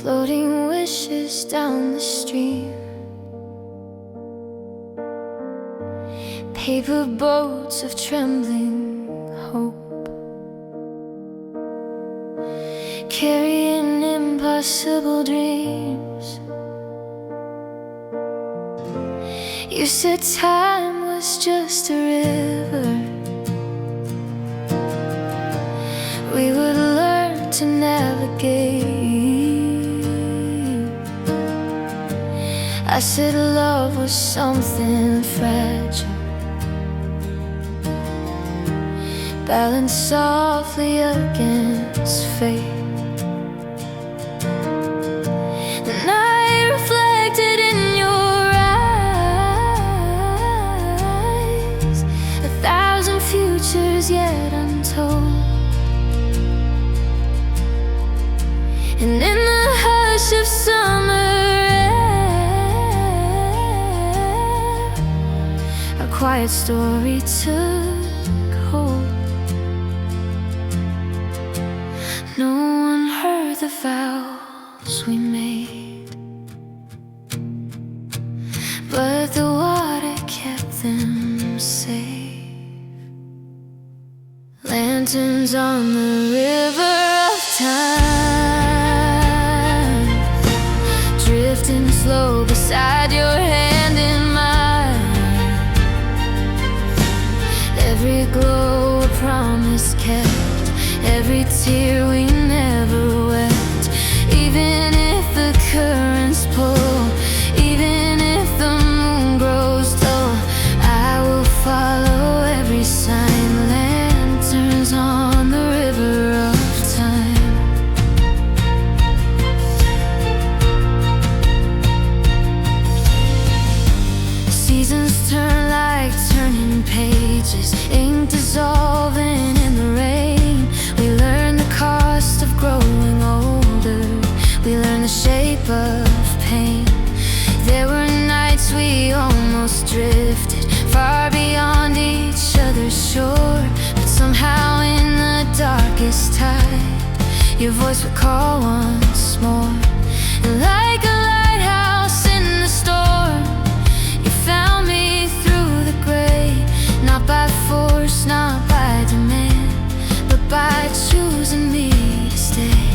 floating wishes down the stream. Paper boats of trembling hope, carrying impossible dreams. You said time was just a river. We would learn to navigate. I said love was something fragile, balanced softly against fate. And I reflected in your eyes 1,000 futures yet untold. And in the hush of summer air, a quiet story took hold. No one heard the vows we made, but the water kept them safe. Lanterns on the river of time, drifting slow beside your hand in mine. Every glow a promise kept, every tear we never wept. Even if the currents pull, even if the moon grows dull, I will follow every sign. Lanterns on the river of time. Seasons turn like turning pages, ink dissolving in the rain. We learn the cost of growing older, we learn the shape of pain. There were nights we almost drifted far beyond each other's shore, but somehow in the darkest tide, your voice would call once more. And like a lighthouse in the storm, you found me through the gray, not by force, not by demand, but by choosing me to stay.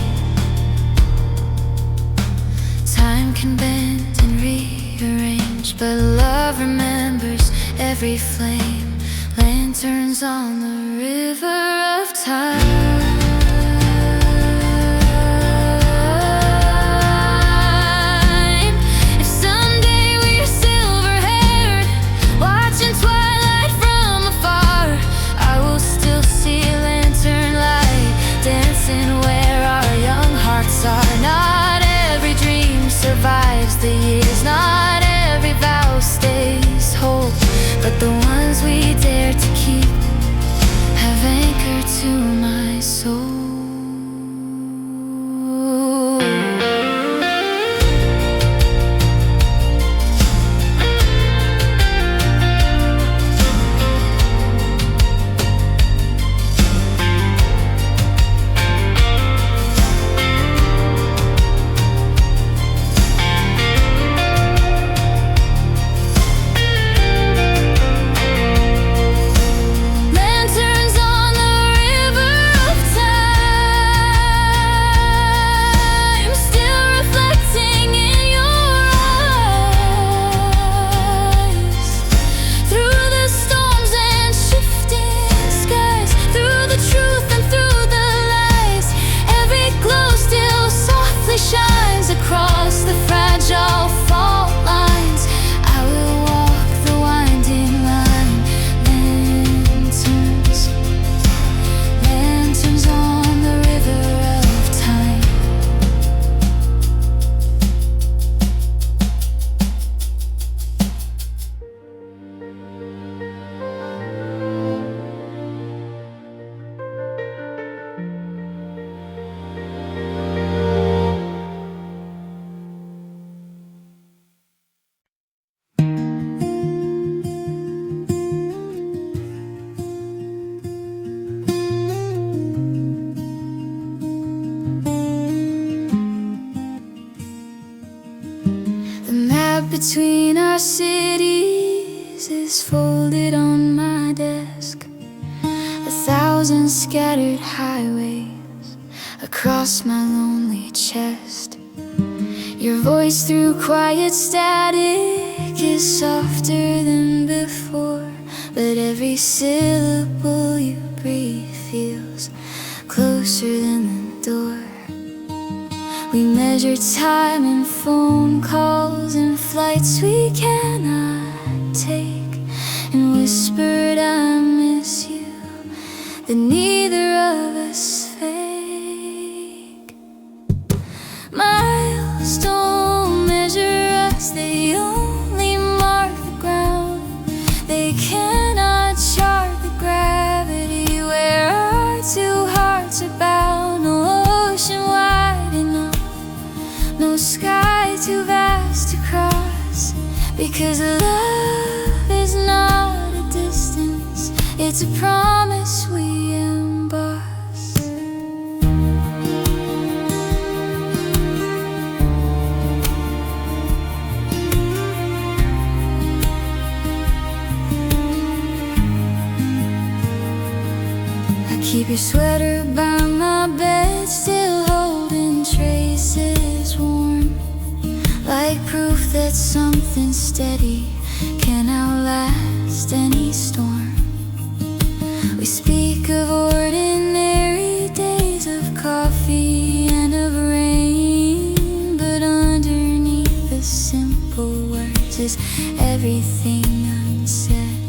Time can bend and rearrange, but love remembers every flame. Lanterns on the river of time. If someday we're silver-haired, watching twilight from afar, I will still see lantern light dancing where our young hearts are. Not every dream survives the years, not every vow stays whole, but the ones we dare to keep between our cities is folded on my desk. 1,000 scattered highways across my lonely chest. Your voice through quiet static is softer than before, but every syllable you breathe feels closer than the door. We measure time in phone calls and flights we cannot take, and whispered I miss you, that neither of us fake. Miles don't measure us, they only mark the ground. They cannot chart the gravity where our two hearts are bound. No ocean wide enough, no sky too vast to cross, because love is not a distance, it's a promise we emboss. I keep your sweater by my bed, still holding traces warm, like proof that something steady can outlast any storm. We speak of ordinary days, of coffee and of rain, but underneath the simple words is everything unsaid.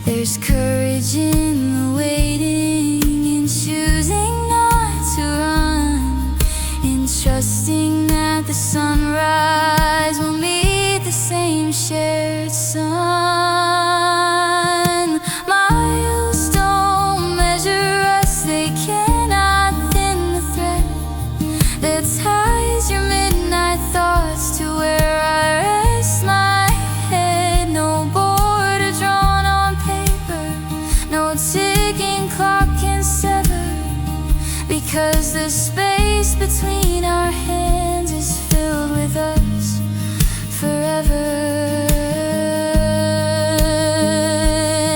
There's courage in the waiting, in choosing not to run, in trusting that the sunrise will meet the same shared sun. Miles don't measure us, they cannot thin the thread that ties your midnight thoughts to where I rest my head. No border drawn on paper, no ticking clock can sever, because the space between our hands is filled with us forever.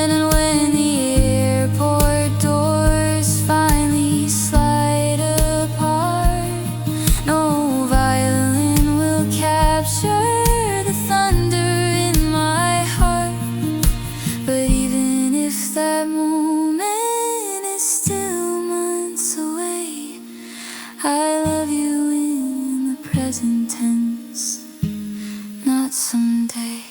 And when the airport doors finally slide apart, no violin will capture the thunder in my heart. But even if that moment is still months away, I love you in the present tense, not someday.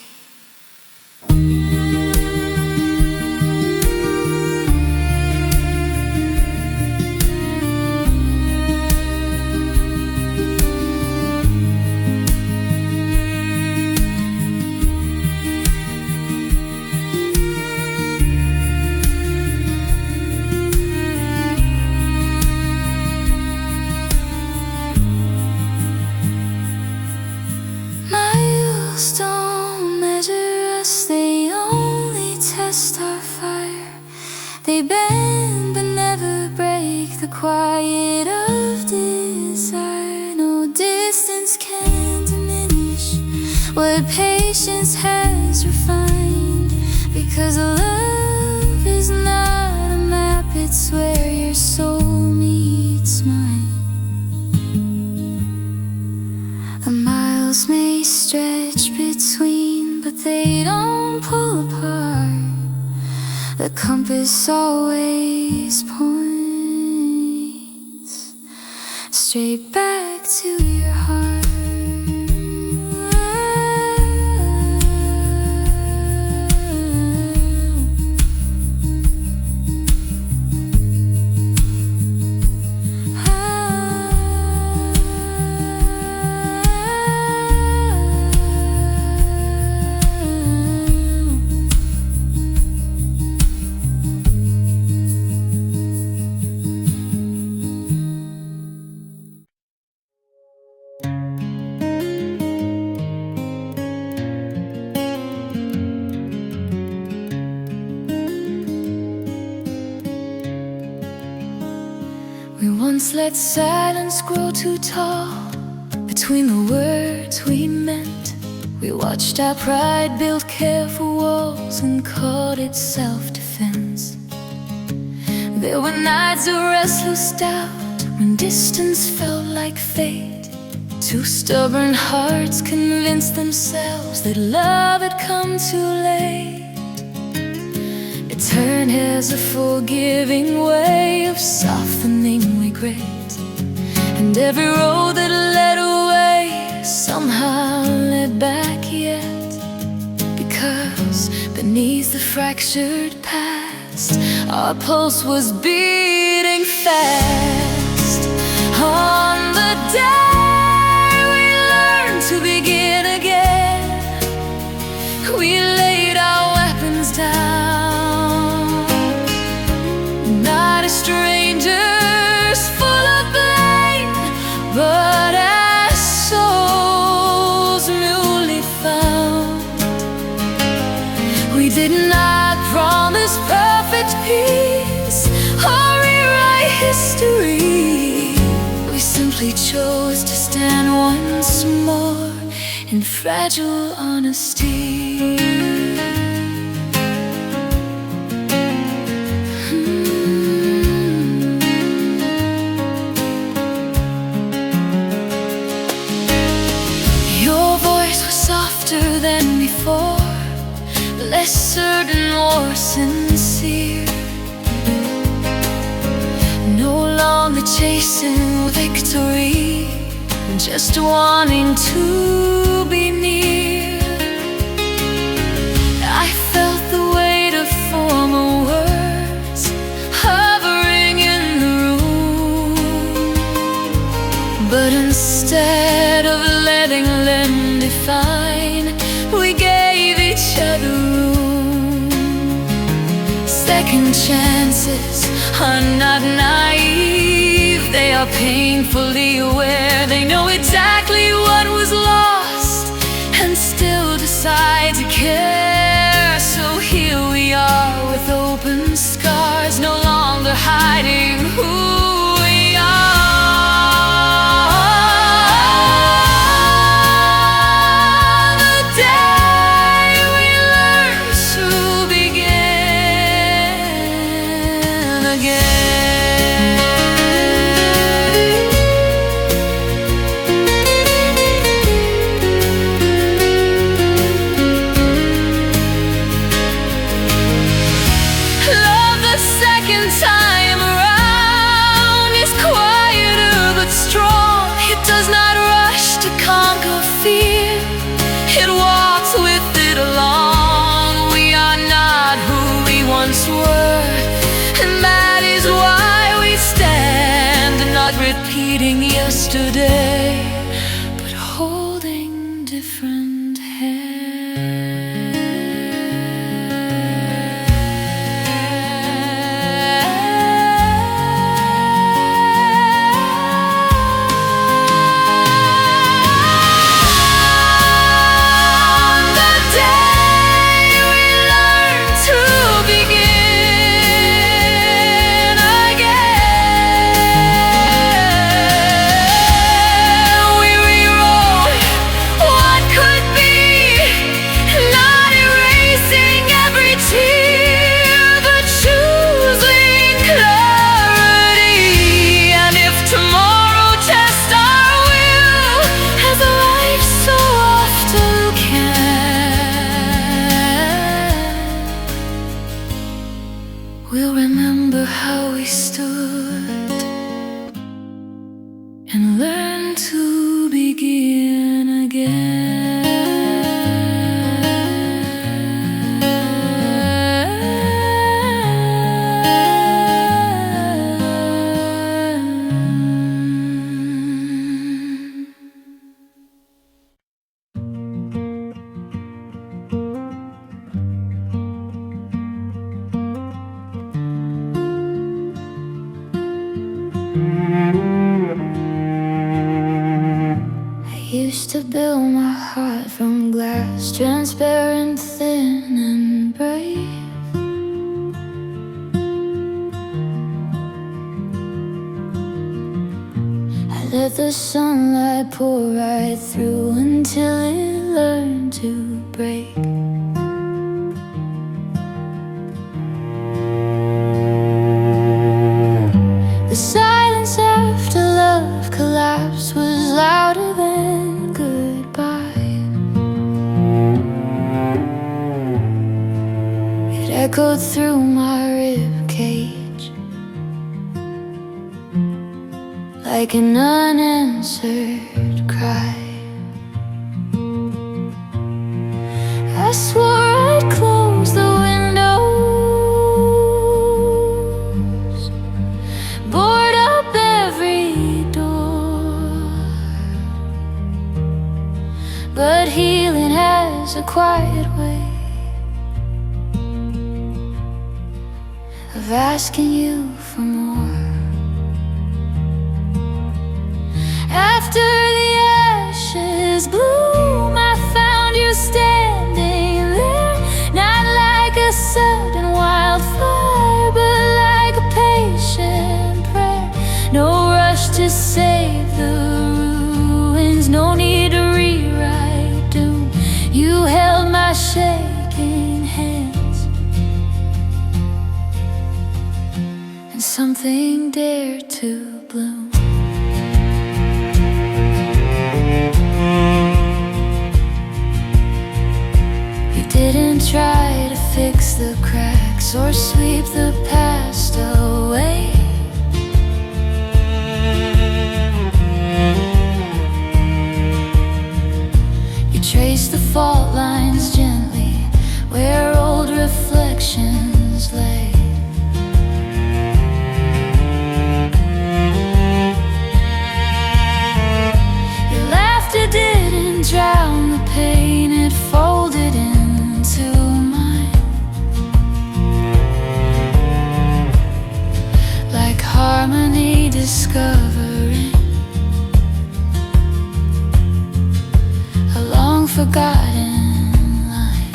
Miles don't measure us, they only test our fire. They bend but never break the quiet of desire. No distance can diminish what patience has refined, because love is not a map, it's where your soul meets mine. The miles may stretch between, but they don't pull apart. The compass always points straight back to your heart. We once let silence grow too tall between the words we meant. We watched our pride build careful walls and called it self-defense. There were nights of restless doubt when distance felt like fate. Two stubborn hearts convinced themselves that love had come too late. It turned as a forgiving way of softening regret, and every road that led away somehow led back yet. Because beneath the fractured past, our pulse was beating fast. On the day we learned to begin again, we laid our weapons down, not as strangers full of blame, but as souls newly found. We did not promise perfect peace or rewrite history. We simply chose to stand once more in fragile honesty. Your voice was softer than before, less certain, more sincere. No longer chasing victory, just wanting to be near. I felt the weight of former words hovering in the room, but instead of letting them define, we gave each other room. Second chances are not naive, they are painfully aware. They know exactly what was lost and still decide to care. So here we are with open scars, no longer hiding who we are. The day we learned to begin again. Love the second time around is quieter but strong. It does not rush to conquer fear, it walks with it along. We are not who we once were, and that is why we stand, not repeating yesterday, but holding different On the day we learned to begin again, we rewrote what could be, not erasing every tear, but choosing clarity. And if tomorrow tests our will, as life so often can, we'll remember how we stood and learn to begin again. I used to build my heart from glass, transparent, thin and brave. I Let the sunlight pour right through until it learned to break. The silence after love collapsed was louder than goodbye. It echoed through my rib cage like an unanswered cry. I swore I'd close the windows, board up every door, but healing has a quiet way of asking you for more. After the ashes bloom, I found you standing there, not like a sudden wildfire, but like a patient prayer. No rush to save the ruins, no need to rewrite doom. You held my shaking hands, and something dared to bloom. Didn't try to fix the cracks or sweep the past away. You traced the fault lines gently where old reflections lay. Your laughter didn't drown the pain, it folded in to mine, like harmony discovering a long forgotten line.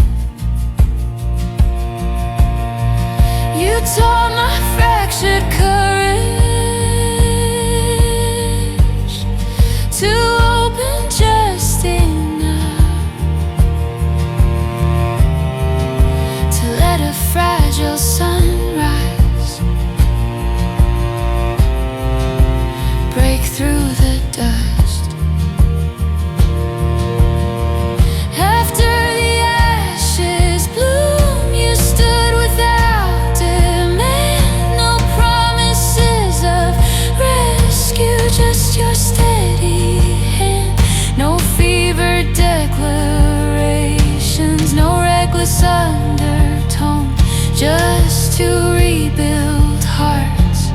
You taught my fractured courage to open just enough, let a fragile sunrise break through the dust. After the ashes bloom, you stood without demand, no promises of rescue, just your steady hand. No fevered declarations, no reckless undertone, just to rebuild hearts,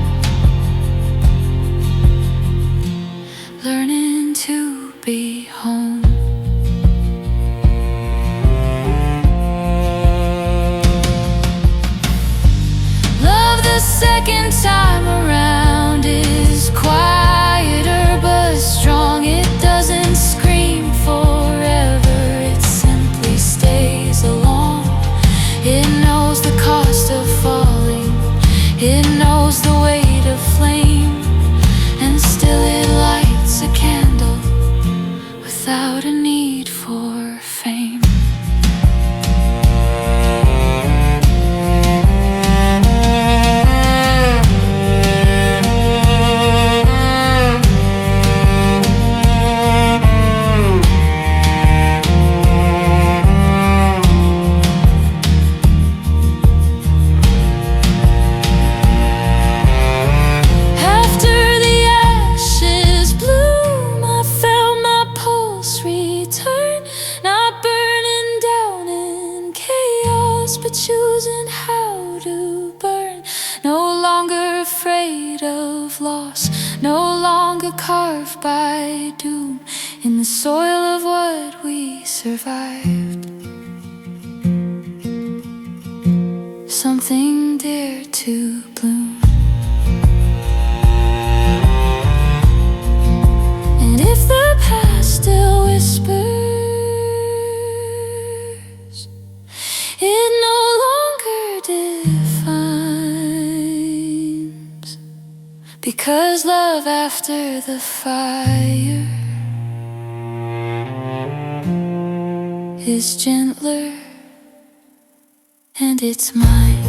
learning to be home. Love the second time around is quieter but strong. It doesn't scream forever, it simply stays along. It knows the cost of falling, it knows the weight of flame, and still it lights a candle without a need for fame. But choosing how to burn, no longer afraid of loss, no longer carved by doom in the soil of what we survived. Something dared to bloom, and if the past still whispers, it no longer defines, because There's love after the fire is gentler, and it's mine.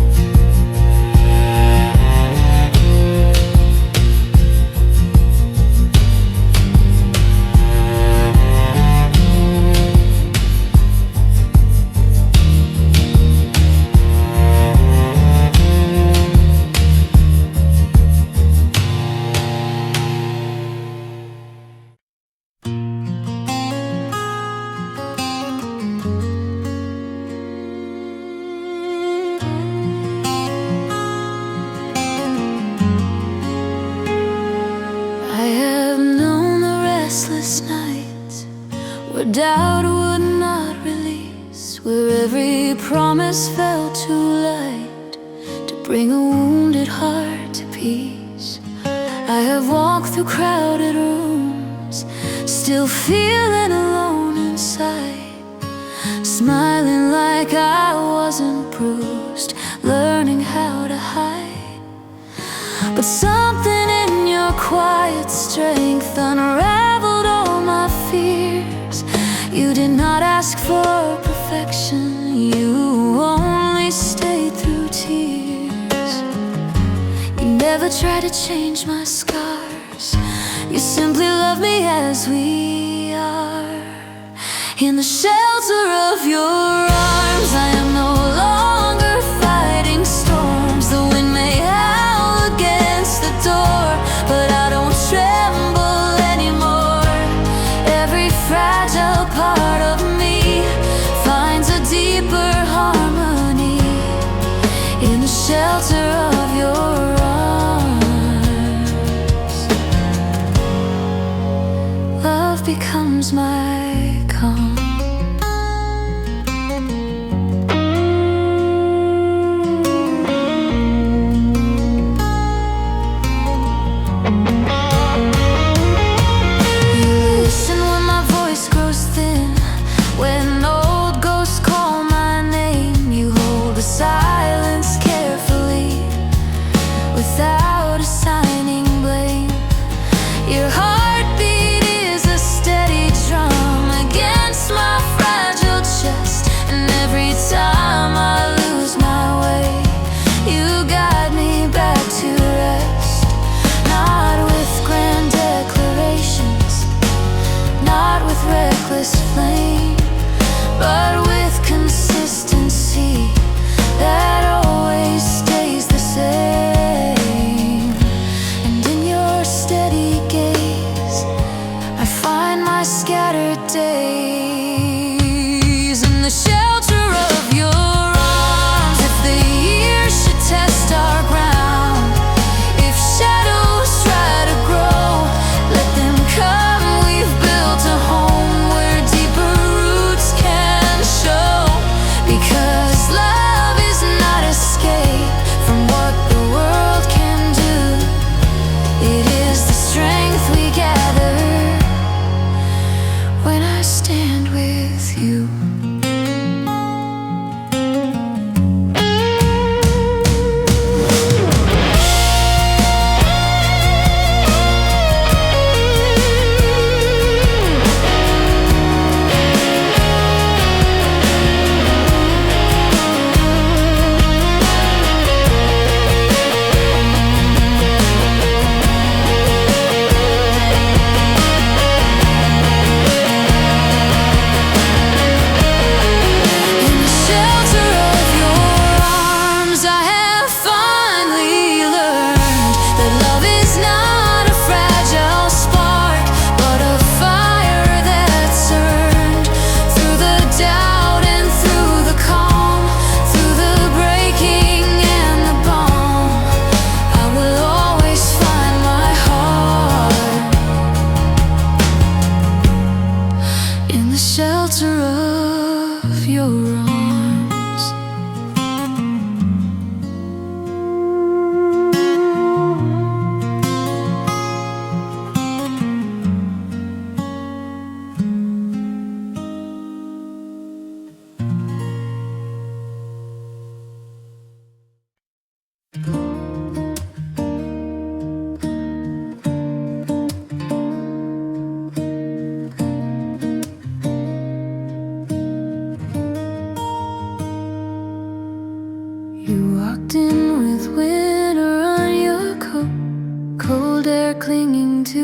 Nights where doubt would not release, where every promise felt too light to bring a wounded heart to peace. I have walked through crowded rooms, still feeling alone inside, smiling like I wasn't bruised, learning how to hide. But something in your quiet strength unraveled all my fears. You did not ask for perfection, you only stayed through tears. You never tried to change my scars, you simply love me as we are. In the shelter of your arms, I am no longer fighting storms. The wind may howl against the door, but I don't tremble anymore. Every fragile part of me finds a deeper harmony in the shelter of your arms. Love becomes my calm. Without assigning blame, your heartbeat is a steady drum against my fragile chest. And every time I lose my way, you guide me back to rest. Not with grand declarations, not with reckless flame, but with consistency that always stays the same. Scattered days in the shelter of your arms. If the years should test our ground, if shadows try to grow, let them come. We've built a home where deeper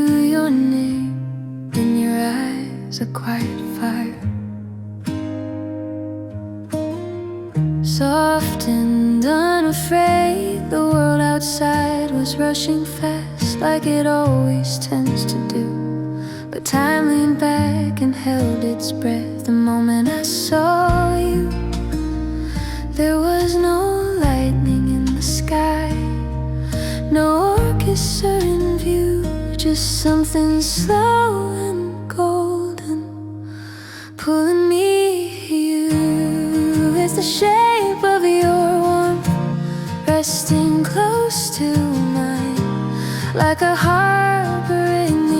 your name in your eyes, a quiet fire. Soft and unafraid, the world outside was rushing fast, like it always tends to do. But time leaned back and held its breath. The moment I saw you, there was no lightning in the sky, no orchestra in view, just something slow and golden pulling me to you. It's the shape of your warmth resting close to mine, like a harbor in the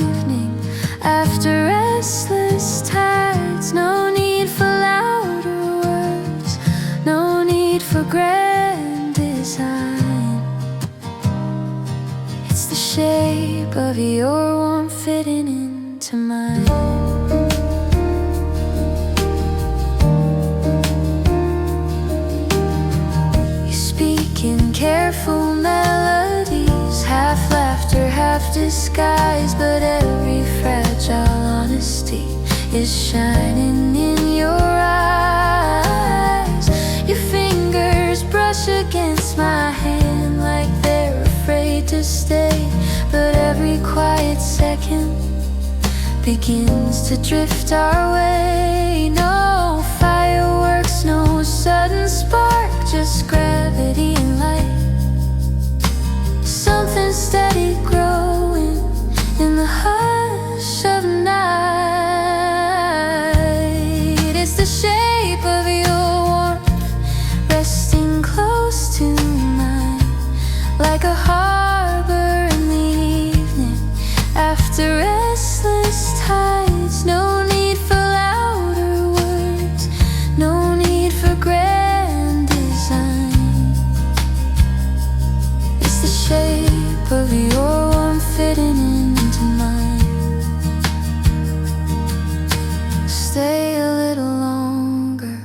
evening after restless tides. No need for louder words, no need for grand design. It's the shape of your warmth fitting into mine. You speak in careful melodies, half laughter, half disguise, but every fragile honesty is shining in your eyes. Your fingers brush against my hand like they're afraid to stay, but every quiet second begins to drift our way. No fireworks, no sudden spark, just gravity and light. Something steady growing in the hush of night. It's the shape of your warmth resting close to mine, like a harbor in the evening after restless tides. No need for louder words, no need for grand design. It's the shape of your warmth fitting into mine. Stay a little longer,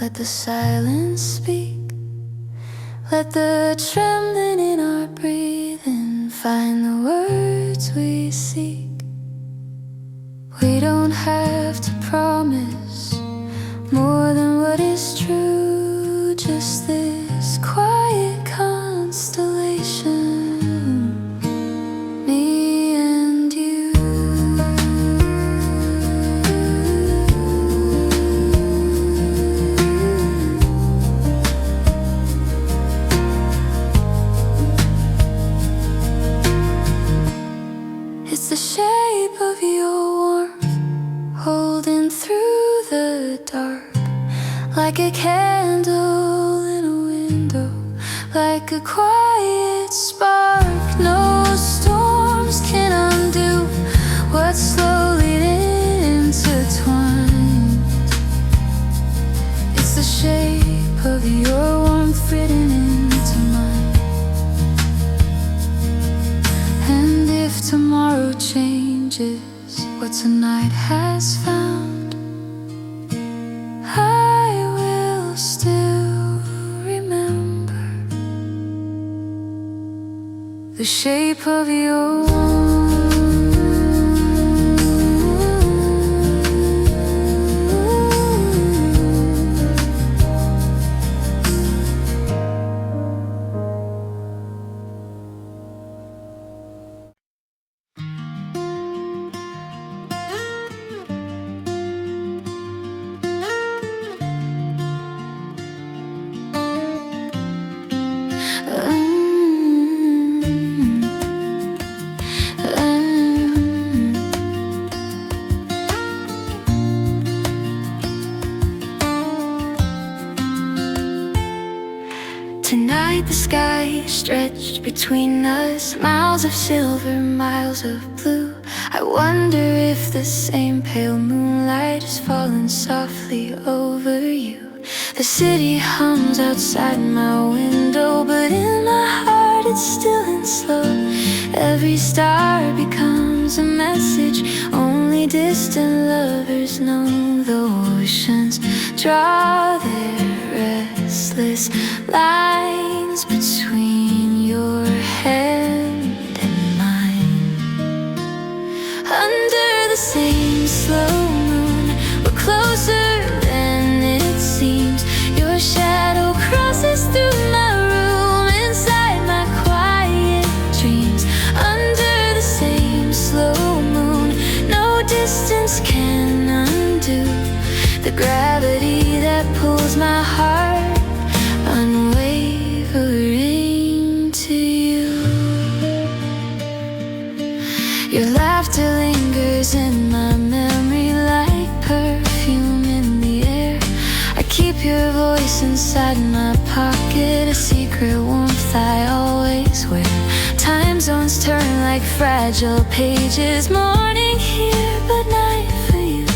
let the silence speak, let the trembling in our breathing find the words we seek. We don't have to promise more than what is true, just this quiet constellation, me and you. It's the shape of your warmth holding through the dark, like a candle in a window, like a quiet spark. No storms can undo what's slowly intertwined. It's the shape of your warmth written into mine. And if tomorrow changes what tonight has found, I will still remember the shape of your Tonight the sky stretched between us, miles of silver, miles of blue. I wonder if the same pale moonlight is falling softly over you. The city hums outside my window, but in my heart it's still and slow. Every star becomes a message only distant lovers know. The oceans draw their restless lines between your hand and mine. slow moon. We're closer than it seems. Your shadow crosses through my room, inside my quiet dreams. Under the same slow moon, no distance can undo the gravity that pulls my heart unwavering to you. Your laughter lingers in my memory like perfume in the air. I keep your voice inside my pocket, a secret warmth I always wear. Time zones turn like fragile pages, morning here but night for you.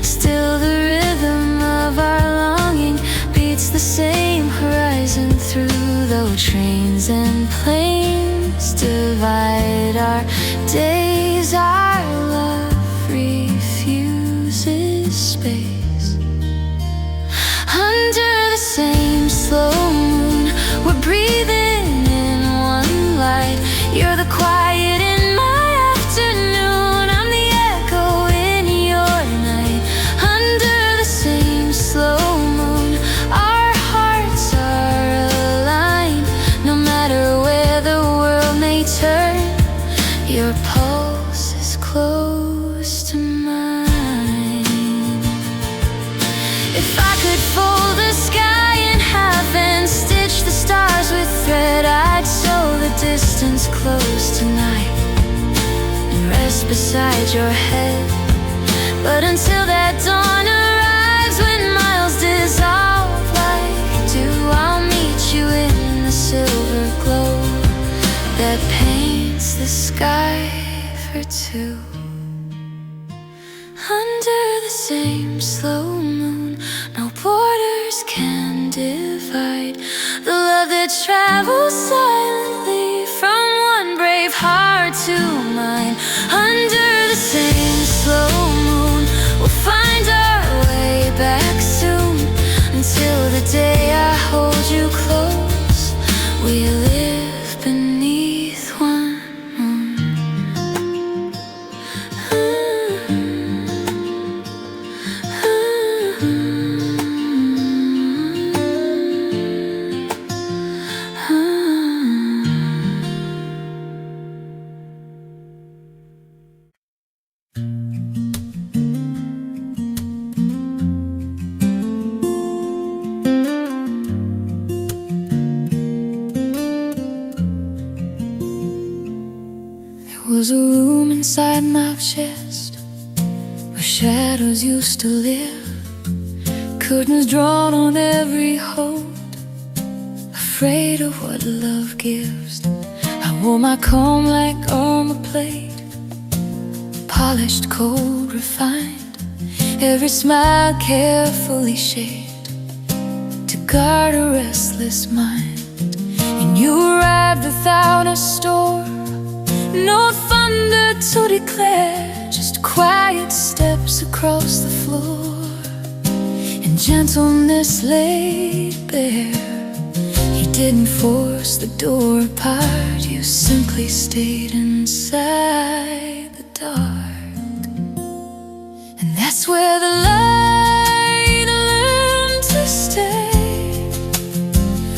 Still the rhythm of our longing beats the same horizon through, though trains and planes divide our days. Our love refuses space. Under the same slow moon, we're breathing in one light. You're the quiet in my afternoon, I'm the echo in your night. Under the same slow moon, our hearts are aligned. No matter where the world may turn, your pulse is close to mine. If I could fold the sky in half and stitch the stars with thread, I'd sew the distance close tonight and rest beside your head. But until that dawn arrives, when miles dissolve like dew, I'll meet you in the silver glow that paints the sky for two. Under the same slow moon, no borders can divide the love that travels silently from one brave heart to mine. Under the same slow moon, we'll find our way back soon. Until the day I hold you close, we live beneath one moon. There was a room inside my chest where shadows used to live, curtains drawn on every hold, afraid of what love gives. I wore my comb like armor plate, polished, cold, refined, every smile carefully shaped to guard a restless mind. And you arrived without a storm, no thunder to declare, just quiet steps across the floor, and gentleness laid bare. You didn't force the door apart, you simply stayed inside the dark. And that's where the light learned to stay,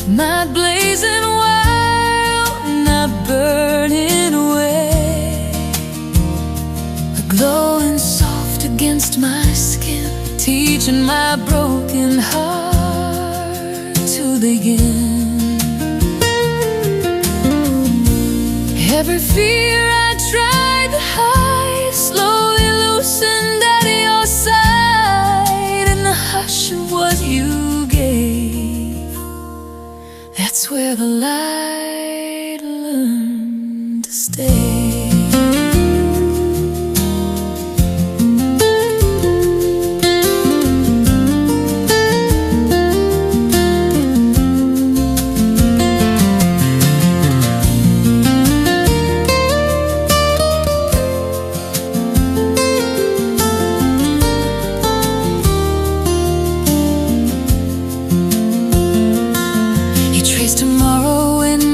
not blazing wild, not burning away, but glowing soft against my skin, teaching my broken heart to begin. Every fear I tried to hide slowly loosened at your side, in the hush of what you gave. That's where the light learned to stay. Tomorrow in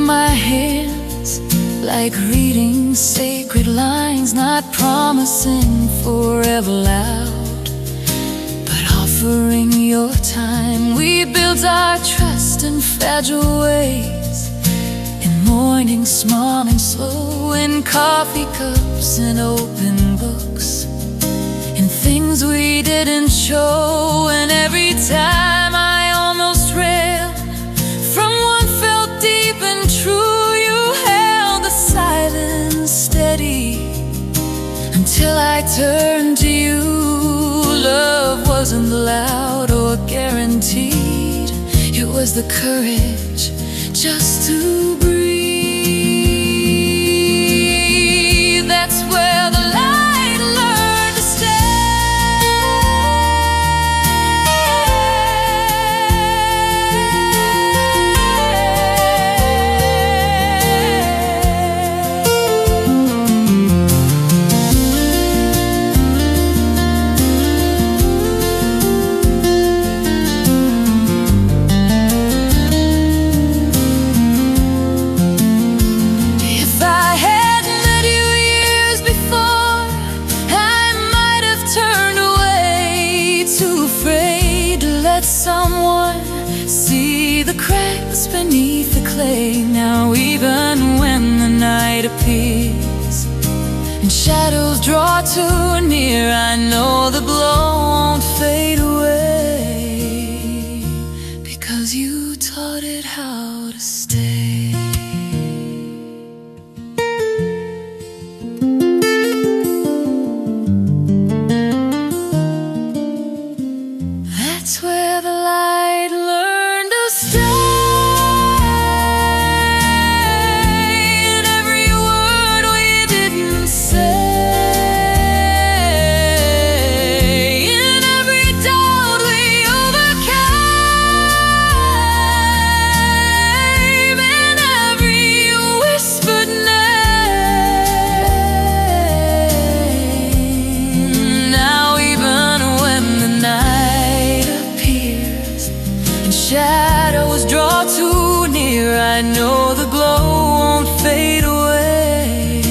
not promising forever loud, but offering your time. We built our trust in fragile ways, in mornings small and slow, in coffee cups and open books, in things we didn't show. And every time I almost ran from what felt deep and true, you held the silence steady until I turned to you. Love wasn't loud or guaranteed, it was the courage just to breathe. That's where the light learned to someone see the cracks beneath the clay. Now even when the night appears and shadows draw too near, I know the glow won't fade away, because you taught it how to stay. That's where the light learned to stay. In every word we didn't say, in every doubt we overcame, in every whispered name. Now even when the night shadows draw too near, I know the glow won't fade away,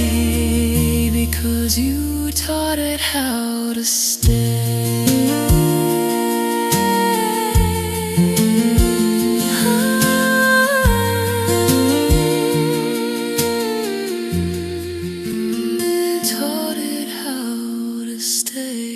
because you taught it how to stay. Taught it how to stay.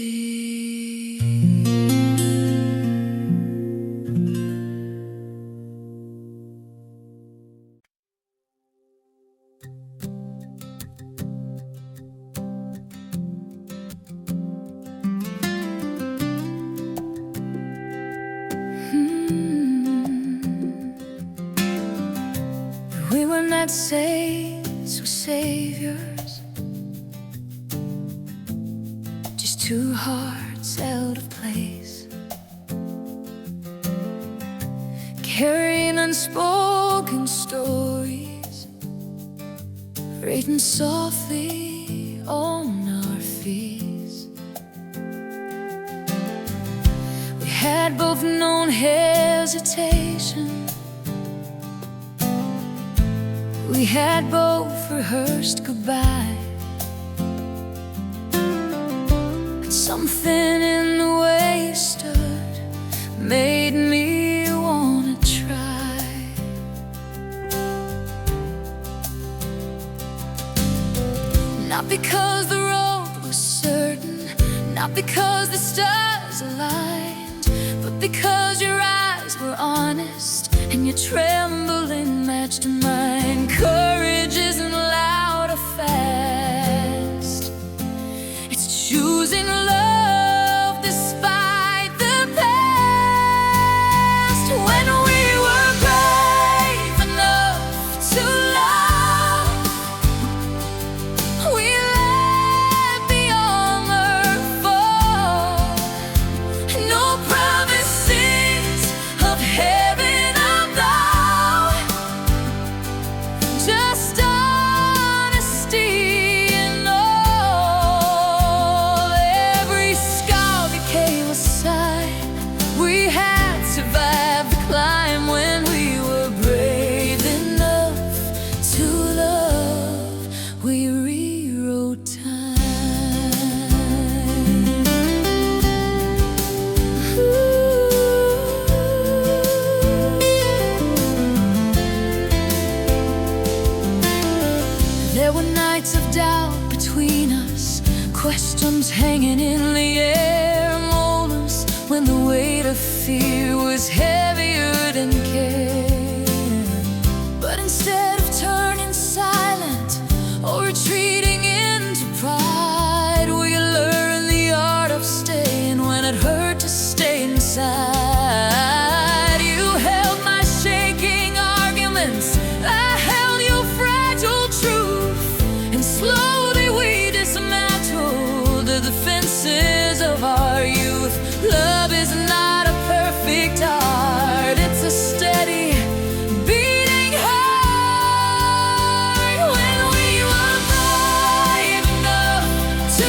We were not saints or saviors, just two hearts out of place, carrying unspoken stories, written softly on our face. We had both known hesitation, we had both rehearsed goodbye, but something in the way you stood made me wanna try. Not because the road was certain, not because the stars aligned, but because your eyes were honest and your trembling matched mine. Courage isn't loud or fast, it's choosing love despite the past. When we were brave enough to love, we let the armor fall. No promises of heaven above, just honesty and all. Questions hanging in the air, moments when the weight of fear was heavier than care. But instead of turning silent or retreating into pride, we learned the art of staying when it hurt to stay inside. You held my shaking arguments, I held your fragile truth, and slowly we dismantled the defenses of our youth. Love is not a perfect art, it's a steady beating heart. When we were brave enough to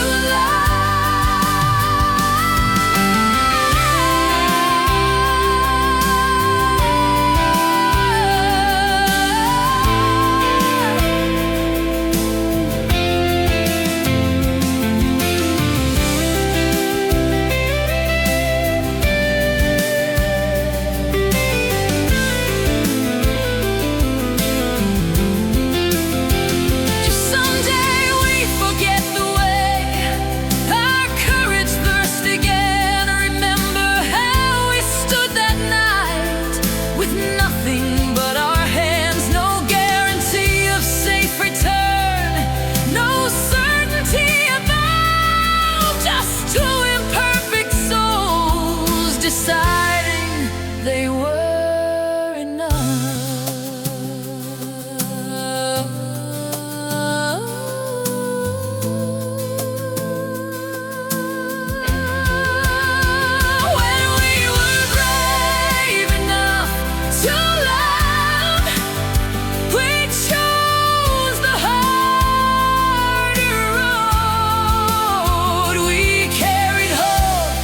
they were enough. When we were brave enough to love, we chose the harder road. We carried hope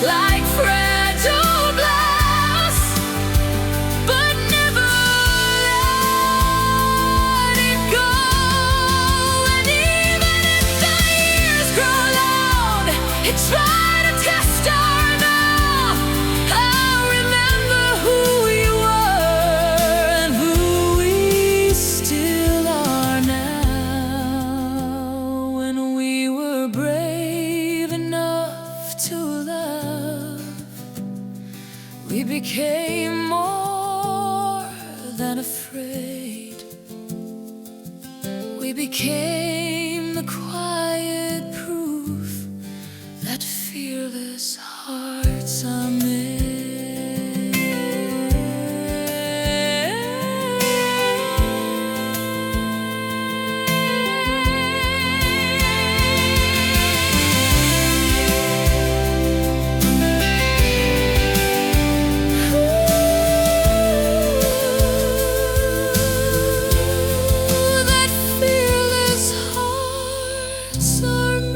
like fragile glass, but never let it go. And even if the years grow loud and try to test our love, I'll remember who you were and who we still are now. When we were brave enough to love, we became more than afraid. We became the quiet proof that fearless hearts are made. That fearless hearts are made.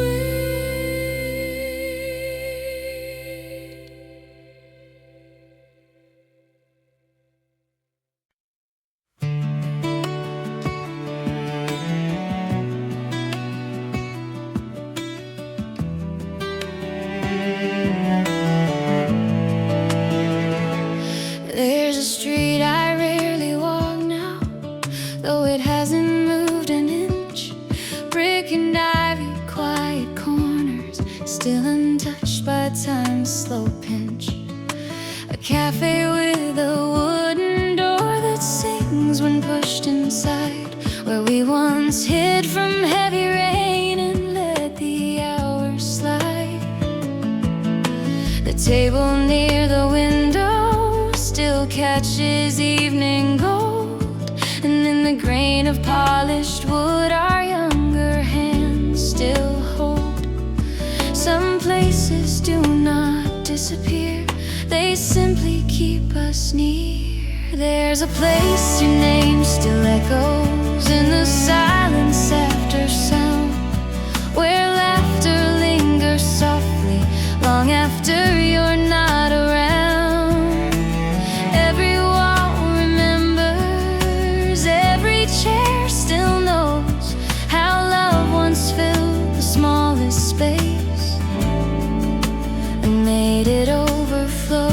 There's a street I rarely walk now, though it hasn't moved an inch. Brick and ivy, quiet corners, still untouched by time's slow pinch. A cafe with a wooden door that sings when pushed inside, where we once hid from heavy rain and let the hours slide. The table near the window still catches evening gold, and in the grain of polished wood our younger hands still hold. Some places do not disappear, they simply keep us near. There's a place your name still echoes in the silence after sound, where laughter lingers softly long after you're not around. Every wall remembers, every chair still knows how love once filled the smallest space and made it overflow.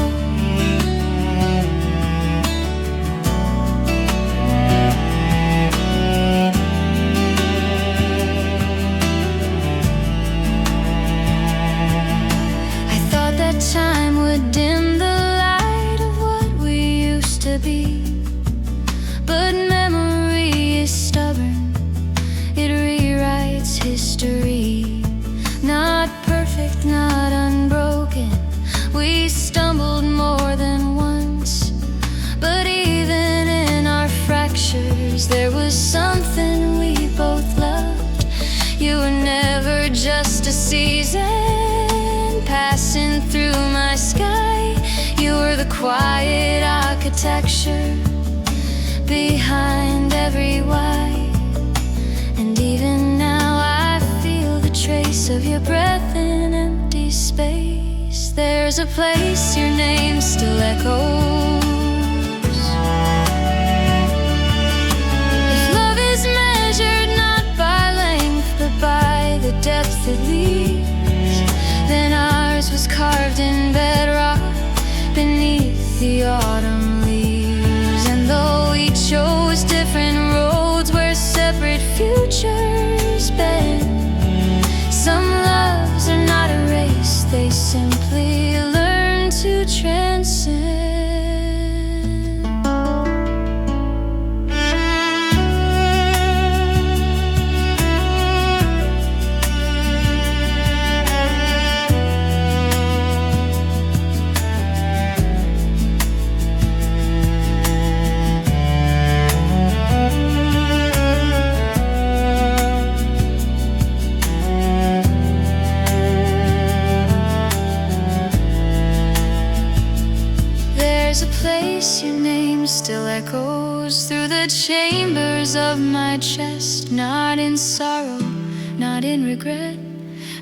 not unbroken. We stumbled more than once, but even in our fractures there was something we both loved. You were never just a season passing through my sky. You were the quiet architecture behind every why. And even now I feel the trace of your breath in empty space. There's a place your name still echoes. If love is measured not by length but by the depth it leaves, then ours was carved in bedrock beneath the autumn leaves. And though we chose different roads where separate futures bend, some loves are not erased, they simply learn to transcend. There's a place your name still echoes through the chambers of my chest, not in sorrow, not in regret,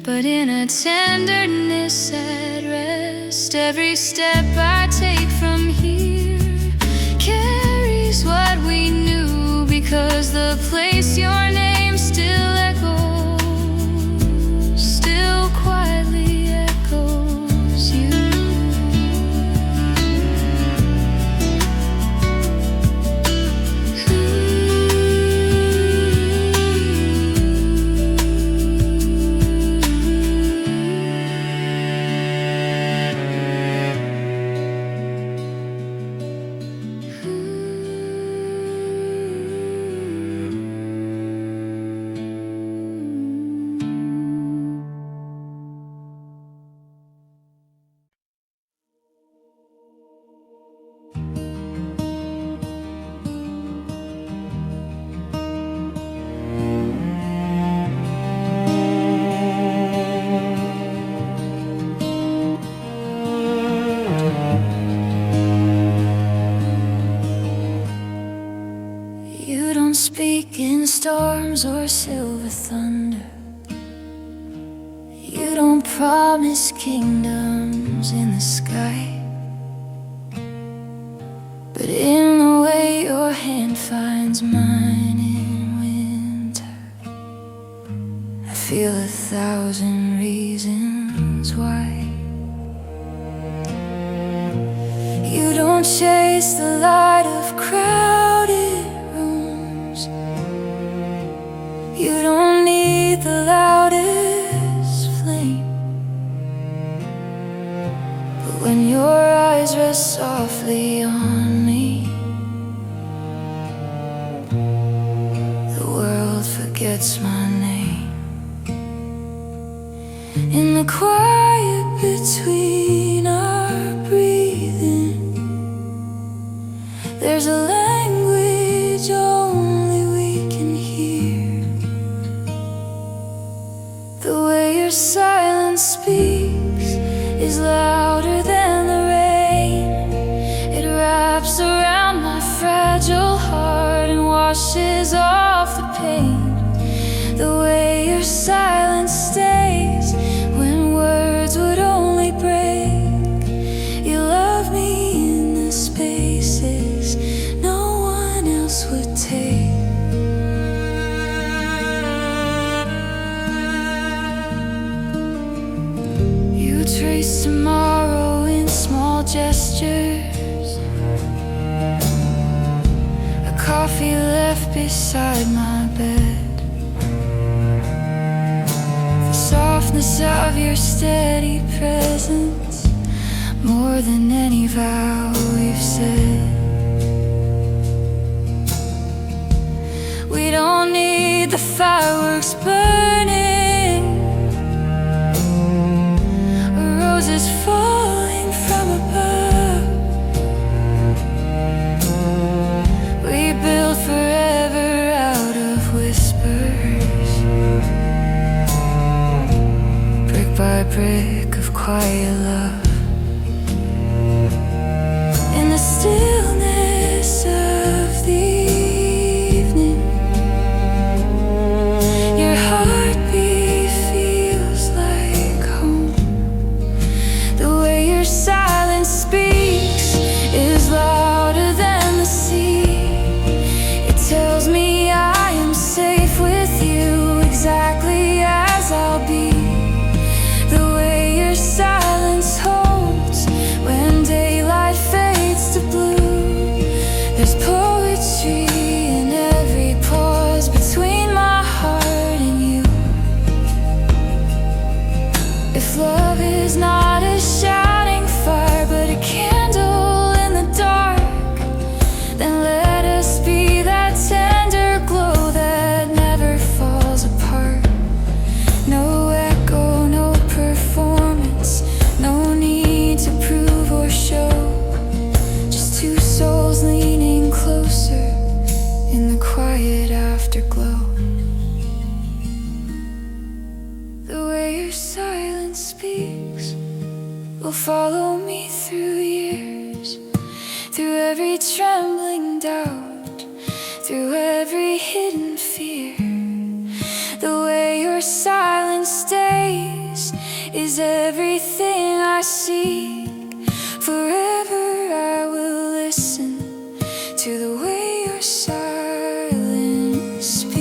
but in a tenderness at rest. Every step I take from here carries what we knew, because the place your name still echoes, still quietly echoes you. You don't speak in storms or silver thunder. You don't promise kingdoms in the sky, but in the way your hand finds mine in winter, I feel 1,000 reasons why. You don't chase the light of crowded rooms. You don't need the loudest flame, but when your eyes rest softly on me, the world forgets my name. In the quiet between our breathing, there's a language only we can hear. The way your silence speaks is louder than the rain. It wraps around my fragile heart and washes off the pain. The way your silence stays when words would only break. You love me in the spaces no one else would take. You trace tomorrow in small gestures, a coffee left beside my bed, the softness of your steady presence, more than any vow we've said. We don't need the fireworks burning, by brick of quiet love. In the stillness of the evening, your heartbeat feels like home. The way your silence speaks is louder than the sea. It tells me I am safe with you, exactly as I'll be. The way your silence holds when daylight fades to blue. There's poetry in every pause between my heart and you. If love is not a shouting fire, but a candle in the dark, then let us be that tender glow that never falls apart. No echo, no performance, no need to prove or show. Just two souls leaning closer in the quiet afterglow. The way your silence speaks will follow me through years, through every trembling doubt, through every hidden fear. The way your silence stays is everything I seek. Forever I will listen to the way your silence speaks.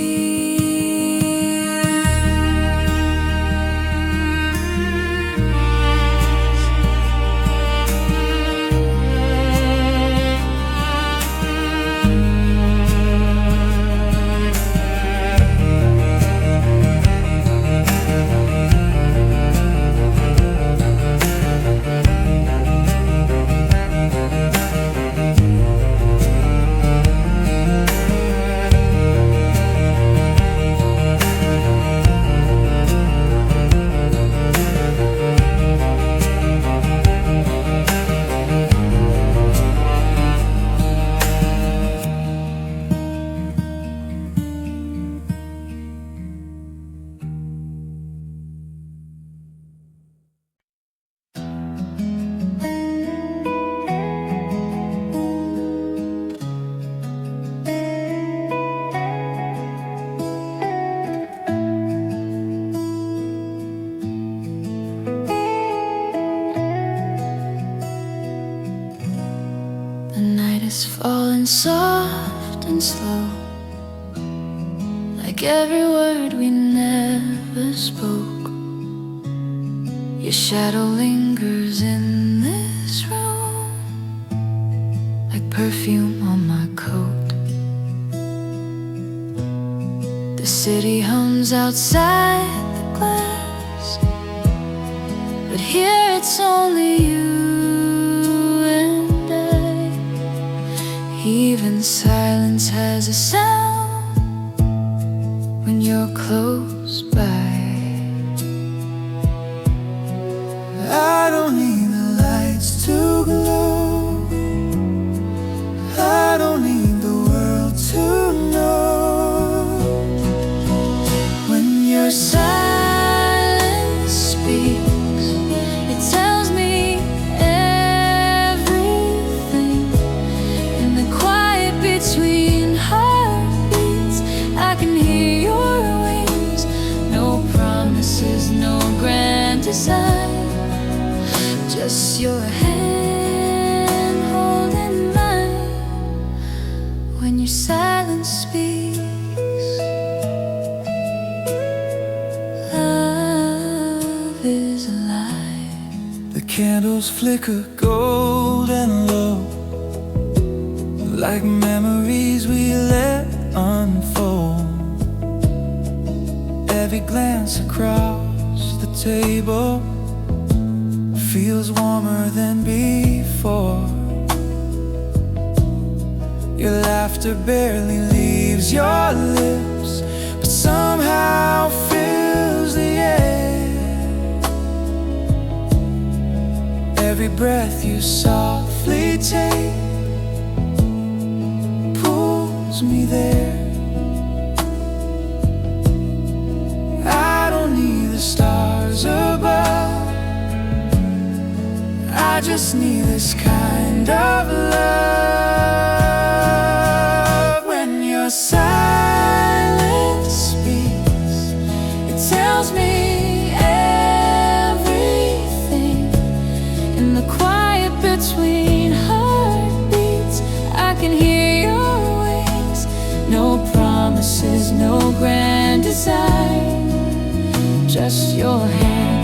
The night is falling soft and slow, like every word we never spoke. Your shadow lingers in this room, like perfume on my coat. The city hums outside the glass, but here it's only you. Even silence has a sound when you're close by. I don't need the lights to glow, I don't need the world to know. When your silence speaks, it tells me everything. In the quiet between heartbeats, I can hear your wings. No promises, no grand design, just your hand holding mine. When your silence speaks, love is alive. The candles flicker golden low, like memories we let unfold. Every glance across the table feels warmer than before. Your laughter barely leaves your lips, but somehow fills the air. Every breath you softly take pulls me there. I don't need the stars above, I just need this kind of love. When your silence speaks, it tells me everything. In the quiet between heartbeats, I can hear your wings. No promises, no grand desire, just your hand.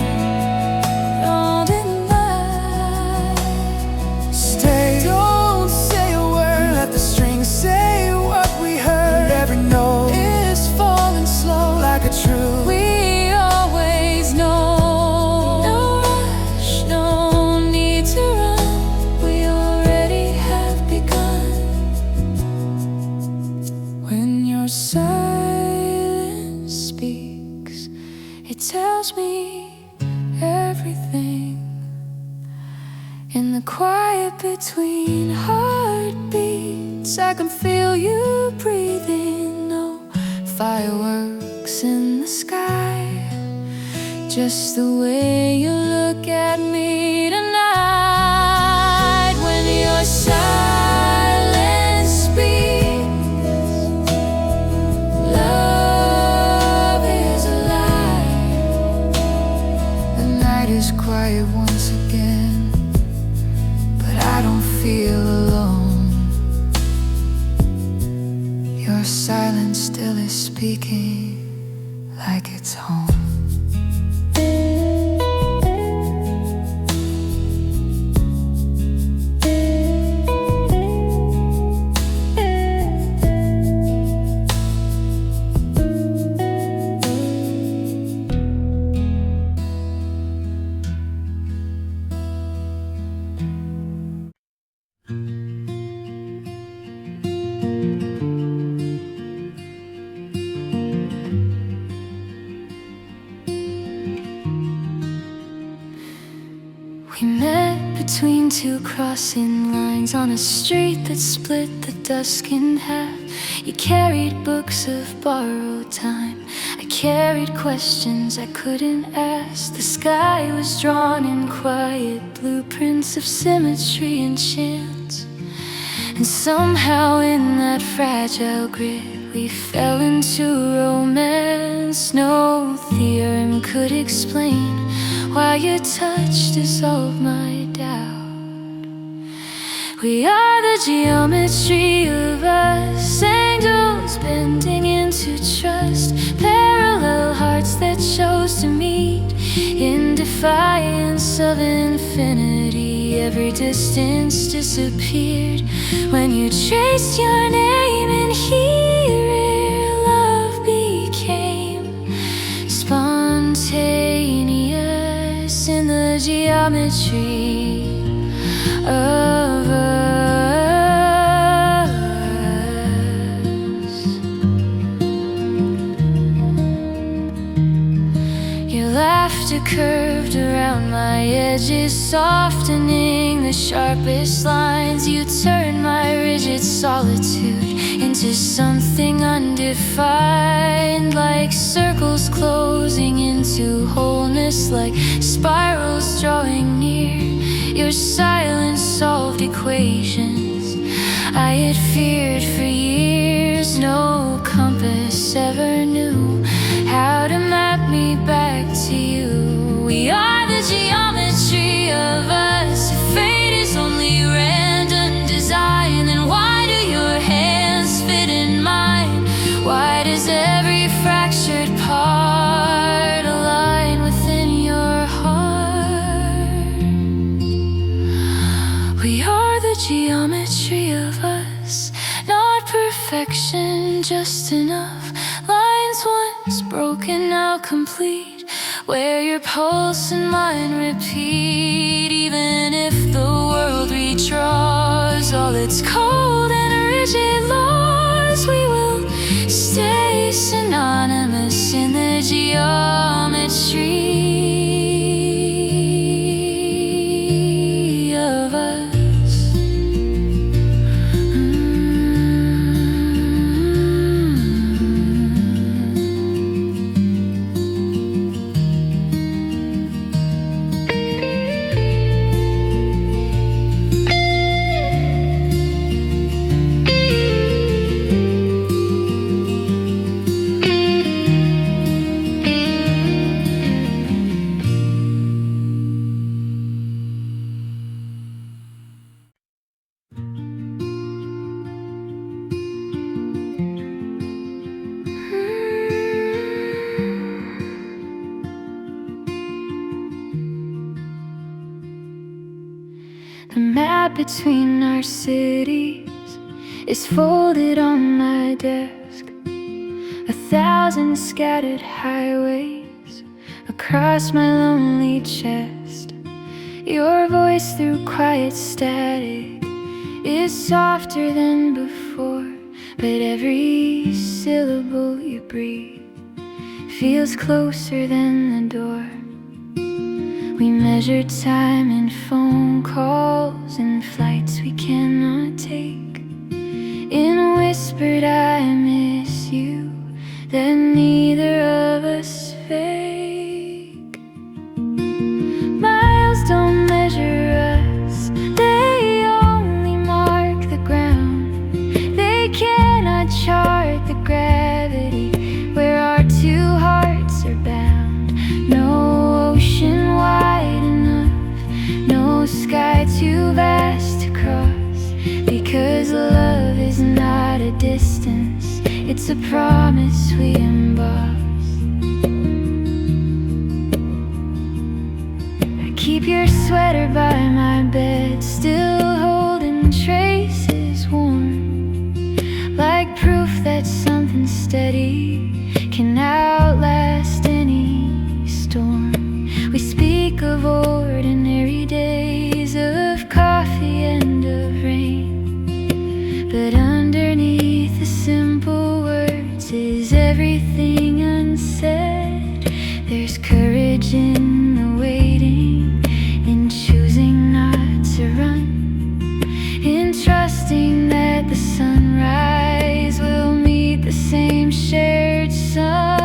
Silence speaks, it tells me everything. In the quiet between heartbeats, I can feel you breathing. No fireworks in the sky, just the way you look at me tonight. When you're silent speaks, love is alive. The night is quiet once again, but I don't feel alone. Your silence still is speaking like it's home. We met between two crossing lines on a street that split the dusk in half. You carried books of borrowed time, I carried questions I couldn't ask. The sky was drawn in quiet blueprints of symmetry and chance, and somehow in that fragile grid we fell into romance. No theorem could explain why your touch dissolved my doubt. We are the geometry of us, angels bending into trust, parallel hearts that chose to meet in defiance of infinity. Every distance disappeared when you traced your name, and here love became spontaneous in the geometry of us. Your laughter curved around my edges, softening the sharpest lines. You turned my rigid solitude into something undefined, like circles closing into wholeness, like spirals drawing near. Your silence solved equations I had feared for years. No compass ever knew how to map me back to you. We are the geometry of us. If fate is only random design, then why do your hands fit in mine? Why does every fractured part align within your heart? We are the geometry of us, not perfection, just enough lines once broken, now complete, where your pulse and mine repeat. Even if the world redraws all its cold and rigid laws, we will stay synonymous in the geometry of us. The map between our cities is folded on my desk. 1,000 scattered highways across my lonely chest. Your voice through quiet static is softer than before, but every syllable you breathe feels closer than the door. We measure time in phone calls and flights we cannot take, in whispered I miss you that neither of us fake. Miles don't measure us, they only mark the ground. They cannot chart the gravity where our two hearts are bound. No ocean wide enough, no sky too vast to cross, because love is not a distance, it's a promise we emboss. I keep your sweater by my bed, still holding traces warm, like proof that something steady can outlast any storm. We speak of ordinary days, of coffee and of rain, but underneath the simple words is everything unsaid. There's courage in the waiting, in choosing not to run, in trusting that the sunrise will meet the same shared sun.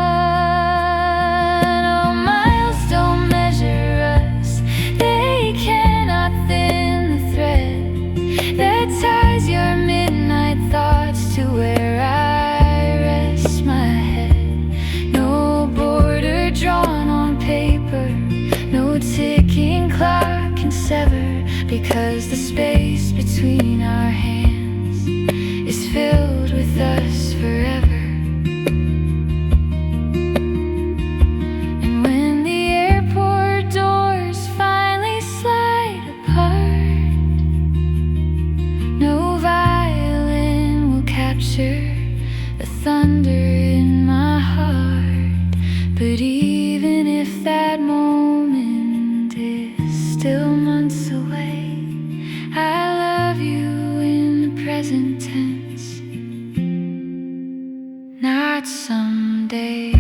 Oh, miles don't measure us, they cannot thin the thread that ties your midnight thoughts to where I rest my head. No border drawn on paper, no ticking clock can sever, because the space between our hands is filled with us forever. And when the airport doors finally slide apart, no violin will capture the thunder in my heart. But even if that moment is still months away, I love you in the present tense, not someday.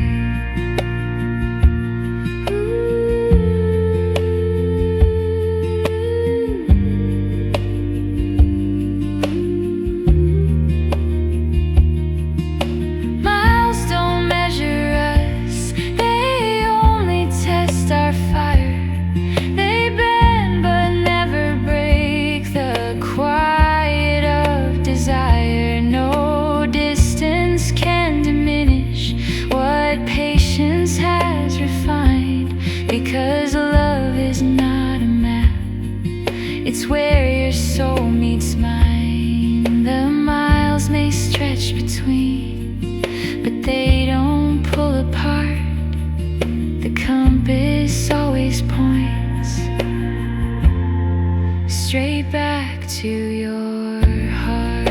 Miles don't measure us, they only test our fire. They bend but never break the quiet of desire. No distance can diminish what patience has refined, because love is not a map, it's where your soul meets mine. The miles may stretch between, but they don't pull apart. The compass always points straight back to your heart.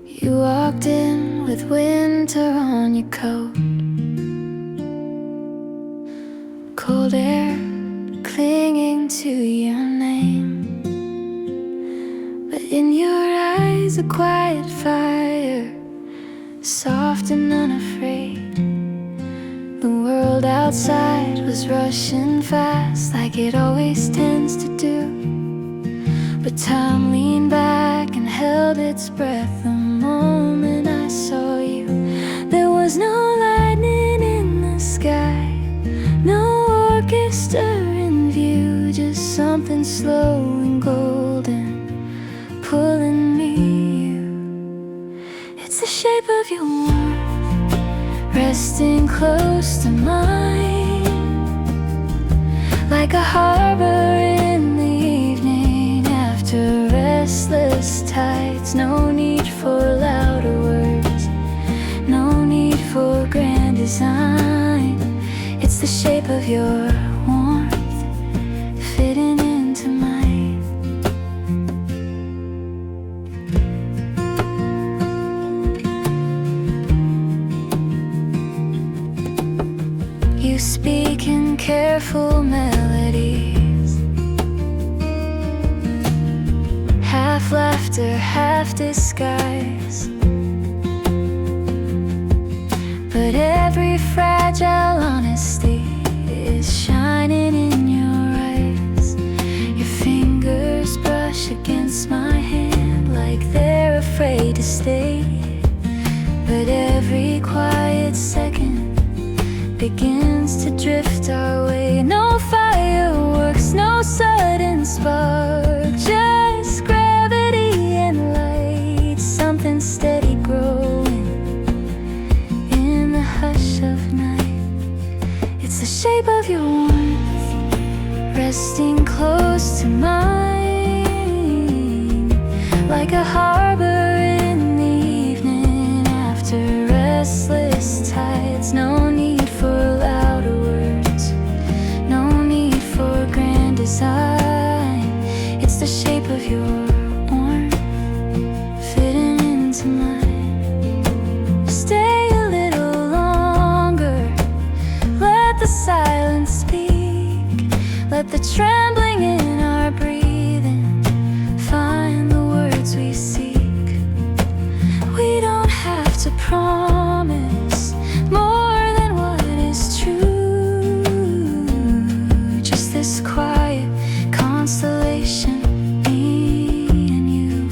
You walked in with winter on your coat, cold air clinging to your name, but in your eyes a quiet fire, soft and unafraid. The world outside was rushing fast, like it always tends to do, but time leaned back and held its breath. The moment I saw you, there was no lightning shape of your warmth resting close to mine, like a harbor in the evening after restless tides. No need for louder words, no need for grand design. It's the shape of your warmth fitting into mine. You speak in careful melodies, half laughter, half disguise. But every fragile honesty is shining in your eyes. Your fingers brush against my hand like they're afraid to stay. But every quiet second begins to drift our way. No fireworks, no sudden spark, just gravity and light. Something steady growing in the hush of night. It's the shape of your warmth resting close to mine, like a harbor in the evening after restless tides. No need for louder words, no need for grand design. It's the shape of your warmth fitting into mine. Stay a little longer, let the silence speak, let the trembling in our breathing find the words we seek. We don't have to promise more than what is true, just this quiet constellation, me and you.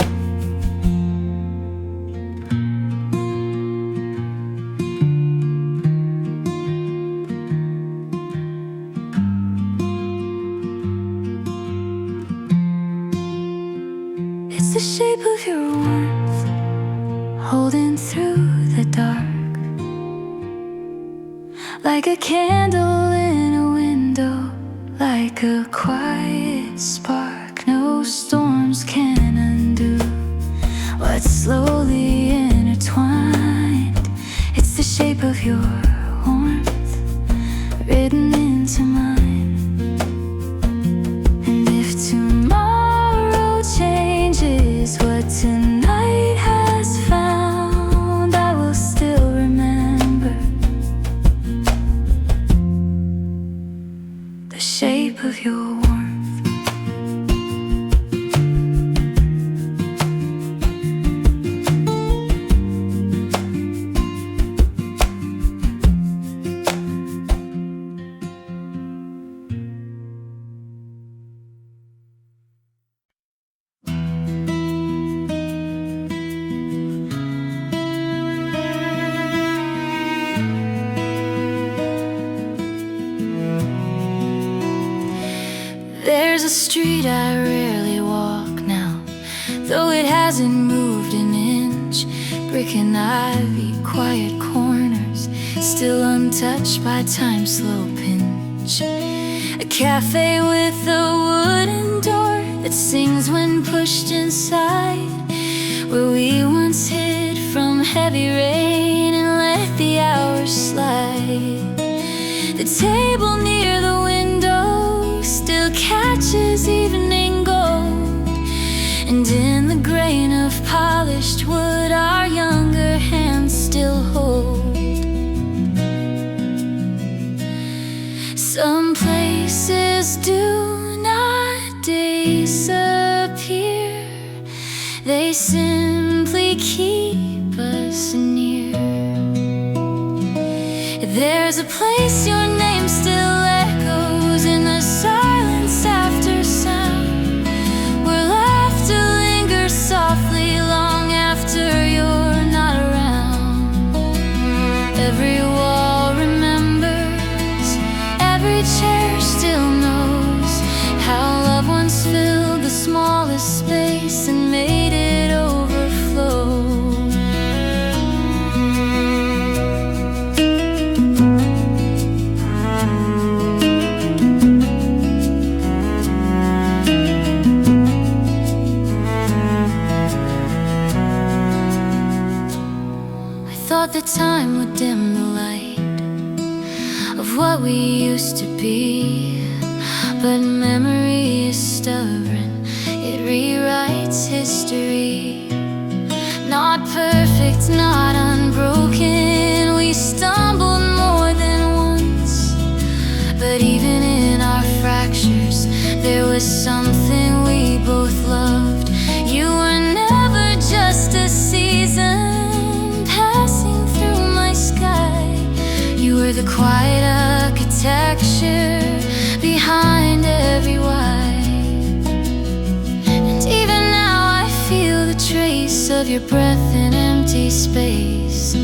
It's the shape of your warmth holding through the dark, like a candle in a window, like a quiet spark. No storms can undo what's slowly intertwined. It's the shape of your warmth written into mine. And if tomorrow changes what tonight has found, I will still remember the shape of your warmth. There's a street I rarely walk now, though it hasn't moved an inch. Brick and ivy, quiet corners, still untouched by time's slow pinch. A cafe with a wooden door that sings when pushed inside, where we once hid from heavy rain and let the hours slide. The table near the window still catches evening gold, and in the grain of polished wood our younger hands still hold. Some places do not disappear, they simply keep us near. There's a place your name still echoes in the silence after sound, where laughter lingers softly long after you're not around. Every wall remembers, every chair still knows how love once filled the smallest space and made it overflow. thought that time would dim the light of what we used to be. But memory is stubborn, it rewrites history. Not perfect, not unbroken, we stumbled more than once. But even in our fractures, there was something we both loved. You were never just a season passing through my sky. You were the quiet architecture behind every why. And even now I feel the trace of your breath in empty space.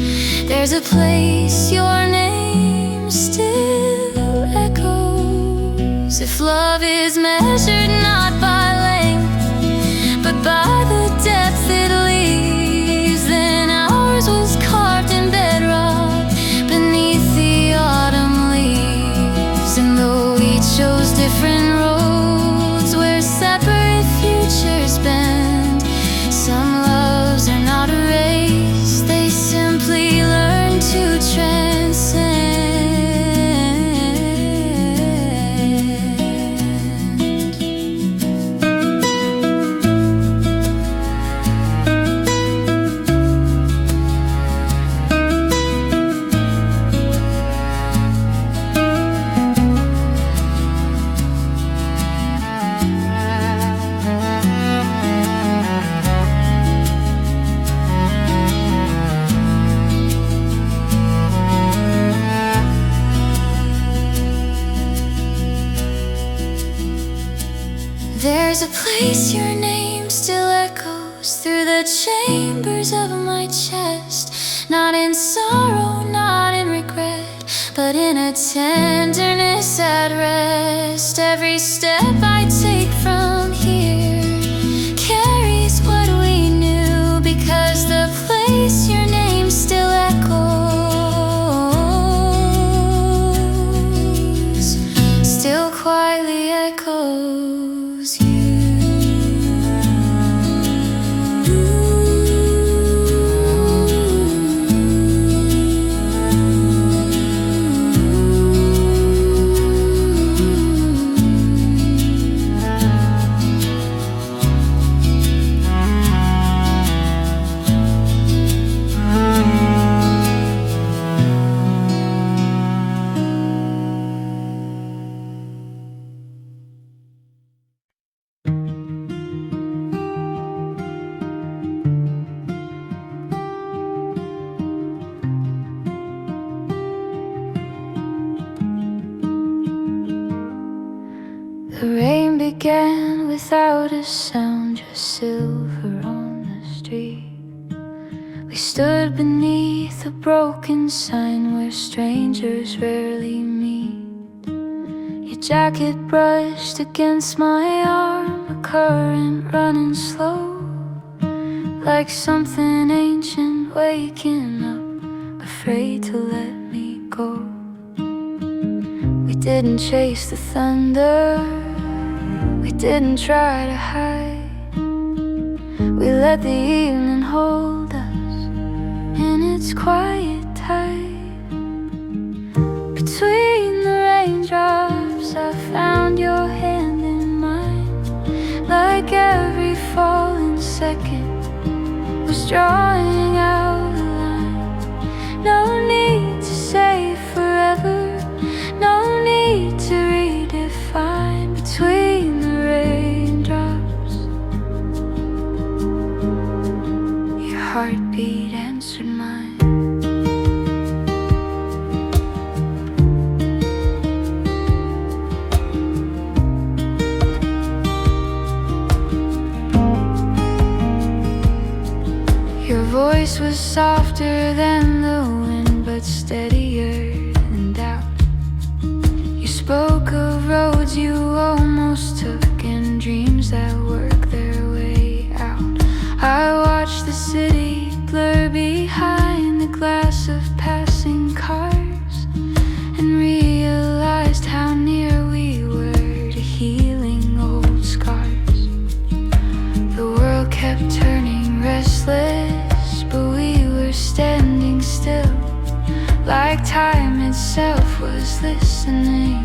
There's a place your name still echoes. If love is measured not by length, but by the depth it leaves, then ours was carved in bedrock beneath the autumn leaves. And though we chose different roads where separate futures bend, some loves are not erased, they simply learn to transcend. There's a place your name still echoes through the chambers of my chest. Not in sorrow, not in regret, but in a tenderness at rest. Every step I take from here carries what we knew, because the place your name still echoes, still quietly echoes you. The rain began without a sound, just silver on the street. We stood beneath a broken sign where strangers rarely meet. Your jacket brushed against my arm, a current running slow, like something ancient waking up, afraid to let me go. We didn't chase the thunder, we didn't try to hide. We let the evening hold us in its quiet tide. Between the raindrops I found your hand in mine, like every falling second was drawing out a line. No need to say forever, no need to redefine. Between the raindrops, your heartbeat answered mine. Your voice was softer than the wind, but steadier than doubt. You spoke of roads you almost took and dreams that work their way out. I watched the city blur behind the glass of passing cars and realized how near we were to healing old scars. The world kept turning restless, but we were standing still. myself was listening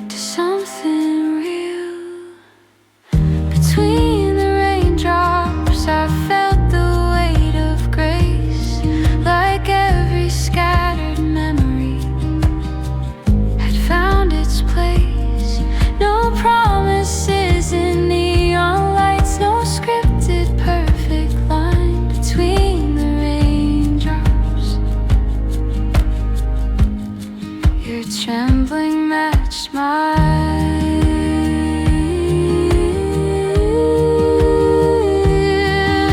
to something real. Between the raindrops I felt the weight of grace, like every scattered memory had found its place. No promises in neon lights, no scripted perfect line between the raindrops. Your trembling matched mine.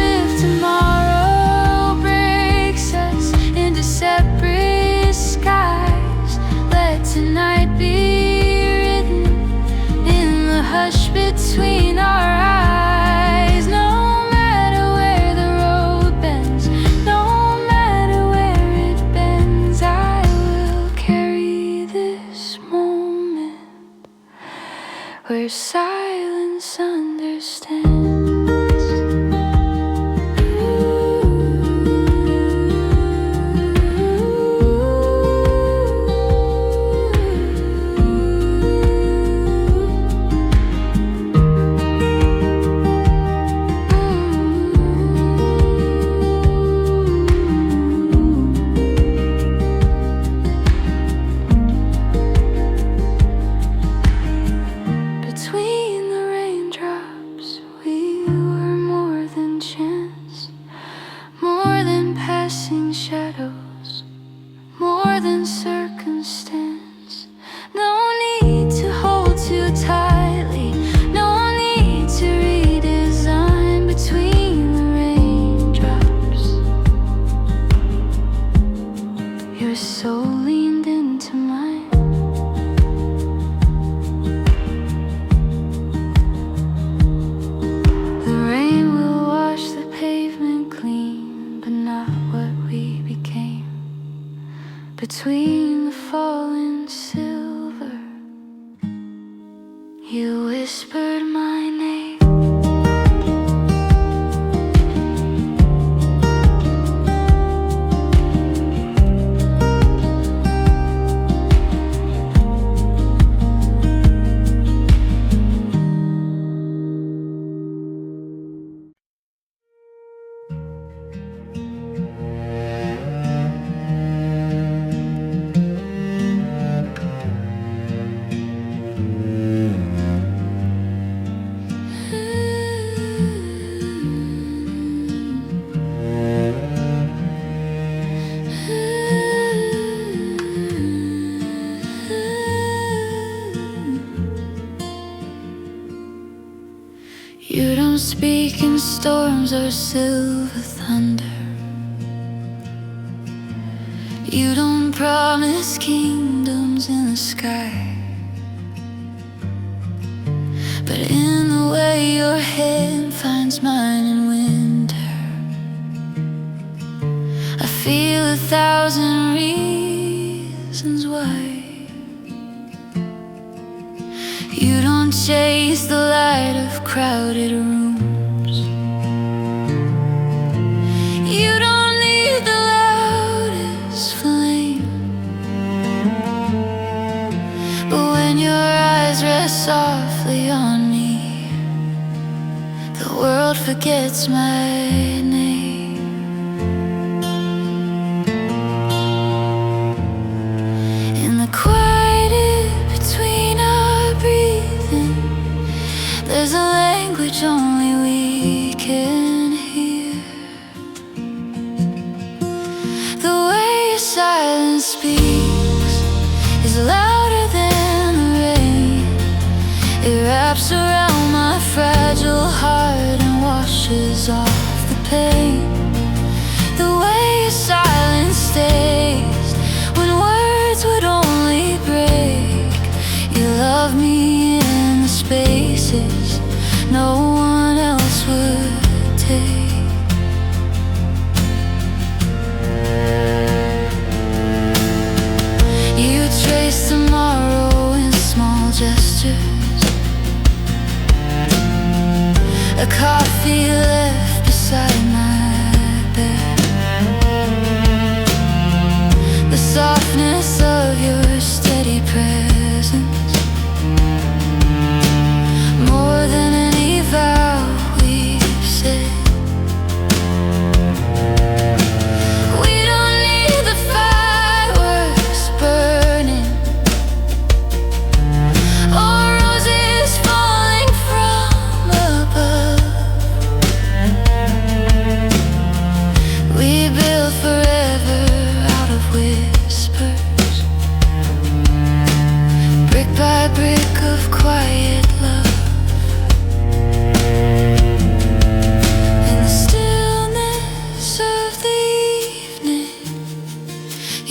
If tomorrow breaks us into separate skies, let tonight be written in the hush between our eyes. No matter where the road bends, no matter where it bends, I will carry this moment where silence understands. Between the raindrops, we were more than chance, more than passing shadows, more than circumstance. No need to hold too tightly, no need to redesign. Between the raindrops, your soul leaned into mine. The rain will wash the pavement clean, but not what we became. Between the fallen silver, you whispered my name. You don't speak in storms or silver thunder. You don't promise kingdoms in the sky, but in the way your hand finds mine in winter, I feel 1,000 reasons why. You don't chase the light of crowded rooms. You don't need the loudest flame, but when your eyes rest softly on me, the world forgets my name. In the quiet between our breathing, there's a language only we can hear. The way your silence speaks is louder than the rain. It wraps around my fragile heart and washes off the pain. The way your silence stays when words would only break. You love me in the spaces no one else would take. You trace tomorrow in small gestures, a coffee left beside my bed, the softness of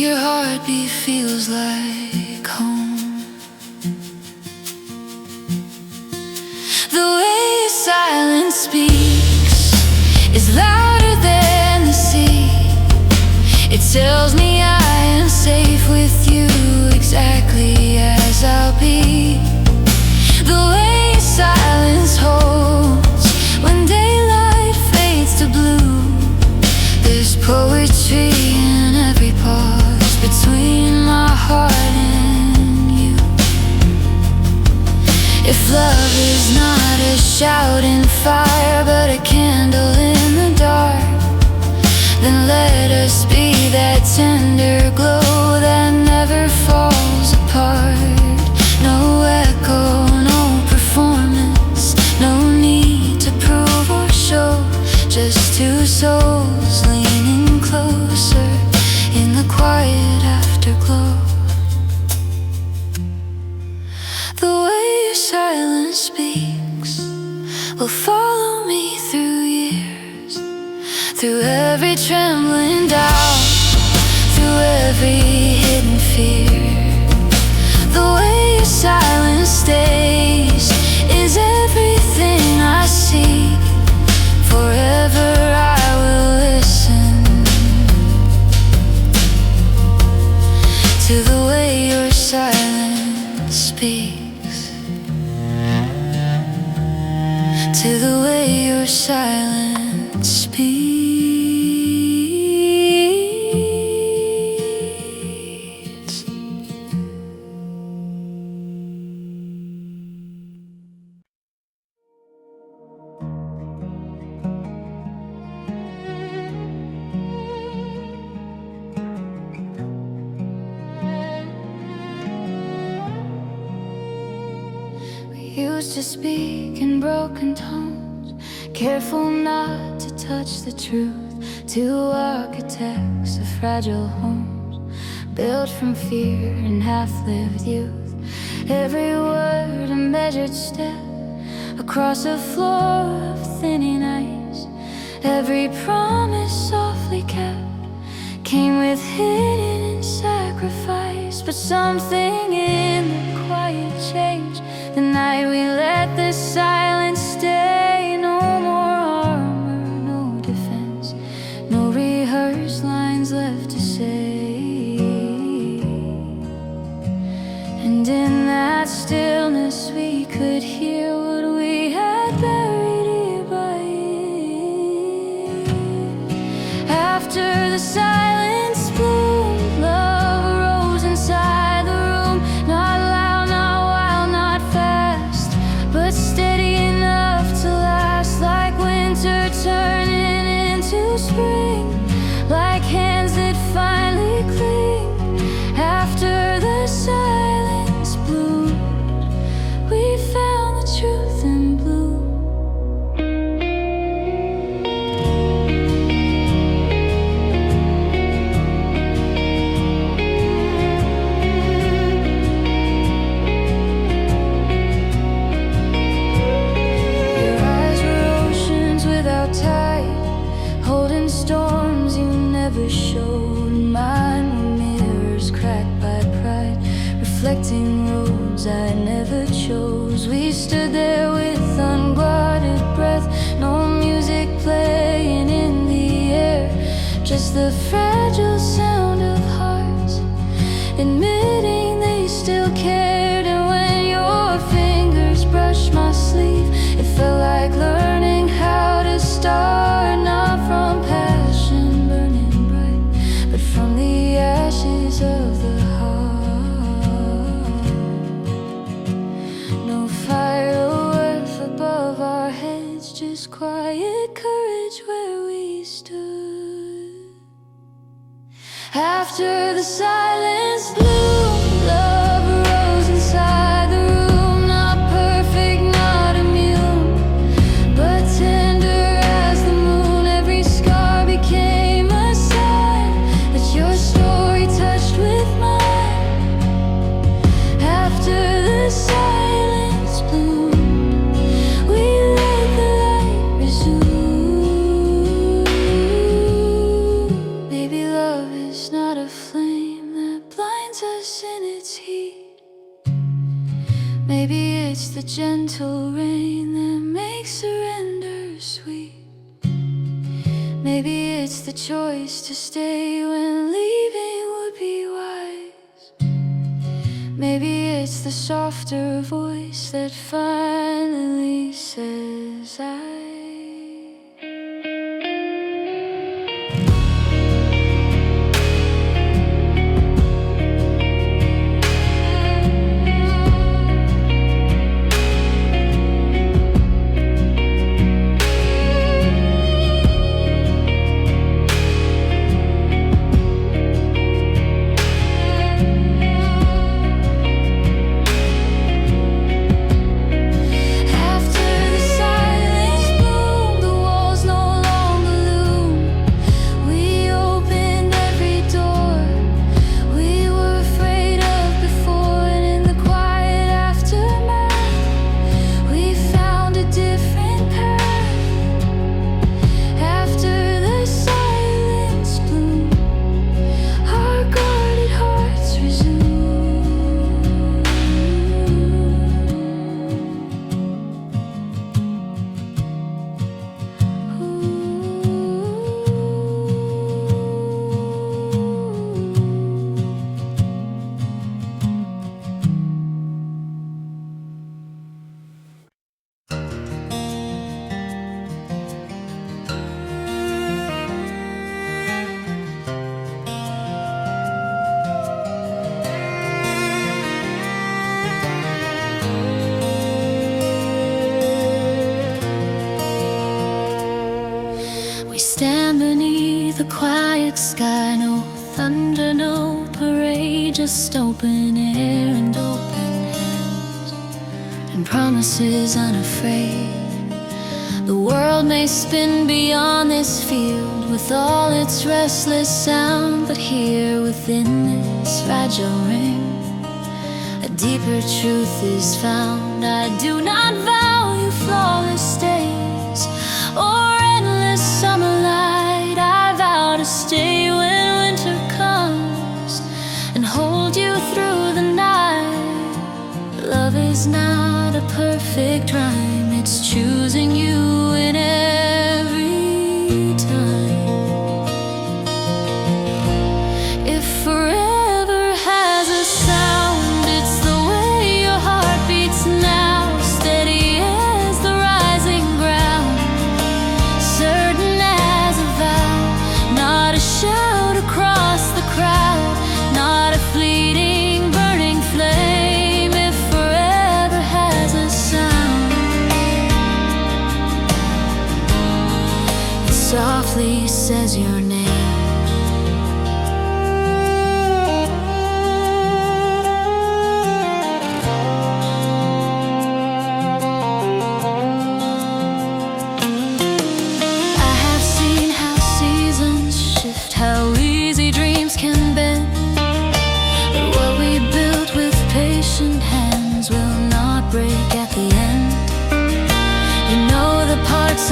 Your heartbeat feels like home. The way your silence speaks is louder than the sea. It tells me I am safe with you, exactly as I'll be. The way your silence holds when daylight fades to blue. There's poetry in every pause between my heart and you. If love is not a shouting fire but a candle in the dark, then let us be that tender glow that never falls apart. No echo, no performance, no need to prove or show. Just two souls leaning closer in the quiet afterglow. The way your silence speaks will follow me through years, through every trembling doubt, through every hidden fear. The way your silence stays is everything I seek. Forever I will listen to the way your silence speaks, to the way your silence speaks. Used to speak in broken tones, careful not to touch the truth. Two architects of fragile homes, built from fear and half-lived youth. Every word a measured step across a floor of thinning ice. Every promise softly kept came with hidden sacrifice. But something in the quiet changed the night we let the silence stay. No more armor, no defense, no rehearsed lines left to say. And in that stillness we could hear what we had buried ear by ear. After the silence bloomed, love arose inside the room. Not loud, not wild, not fast, but steady enough to last. Like winter turning into spring, like hands that finally cling. After the silence bloomed, we found the truth in blue. Your eyes were oceans without tide, holding storms you never showed. Mine were mirrors cracked by pride, reflecting roads I never chose. We stood there with unguarded breath, no music playing in the air, just the fragile sound of hearts admitting they still cared. And when your fingers brushed my sleeve, it felt like learning how to start, not from passion burning bright, but from the ashes of the heart. No fireworks above our heads, just quiet courage where we stood. After the silence bloomed, love arose inside the room. Not perfect, not immune, but tender as the moon. Every scar became a sign that your story touched with mine. After the silence bloomed, we let the light resume. Maybe love is not a flame, warms us in its heat. Maybe it's the gentle rain that makes surrender sweet. Maybe it's the choice to stay when leaving would be wise. Maybe it's the softer voice that finally says stand beneath a quiet sky, no thunder, no parade, just open air and open hands, and promises unafraid. The world may spin beyond this field with all its restless sound, but here within this fragile ring, a deeper truth is found. I do not value flawless days or endless summer light. I vow to stay when winter comes and hold you through the night. Love is not a perfect rhyme, it's choosing you in every time. If forever has a sound, it's the way your heart beats now, steady as the rising ground, certain as a vow, not a shout across the crowd, not a fleeting burning flame. If forever has a sound, it softly says your name.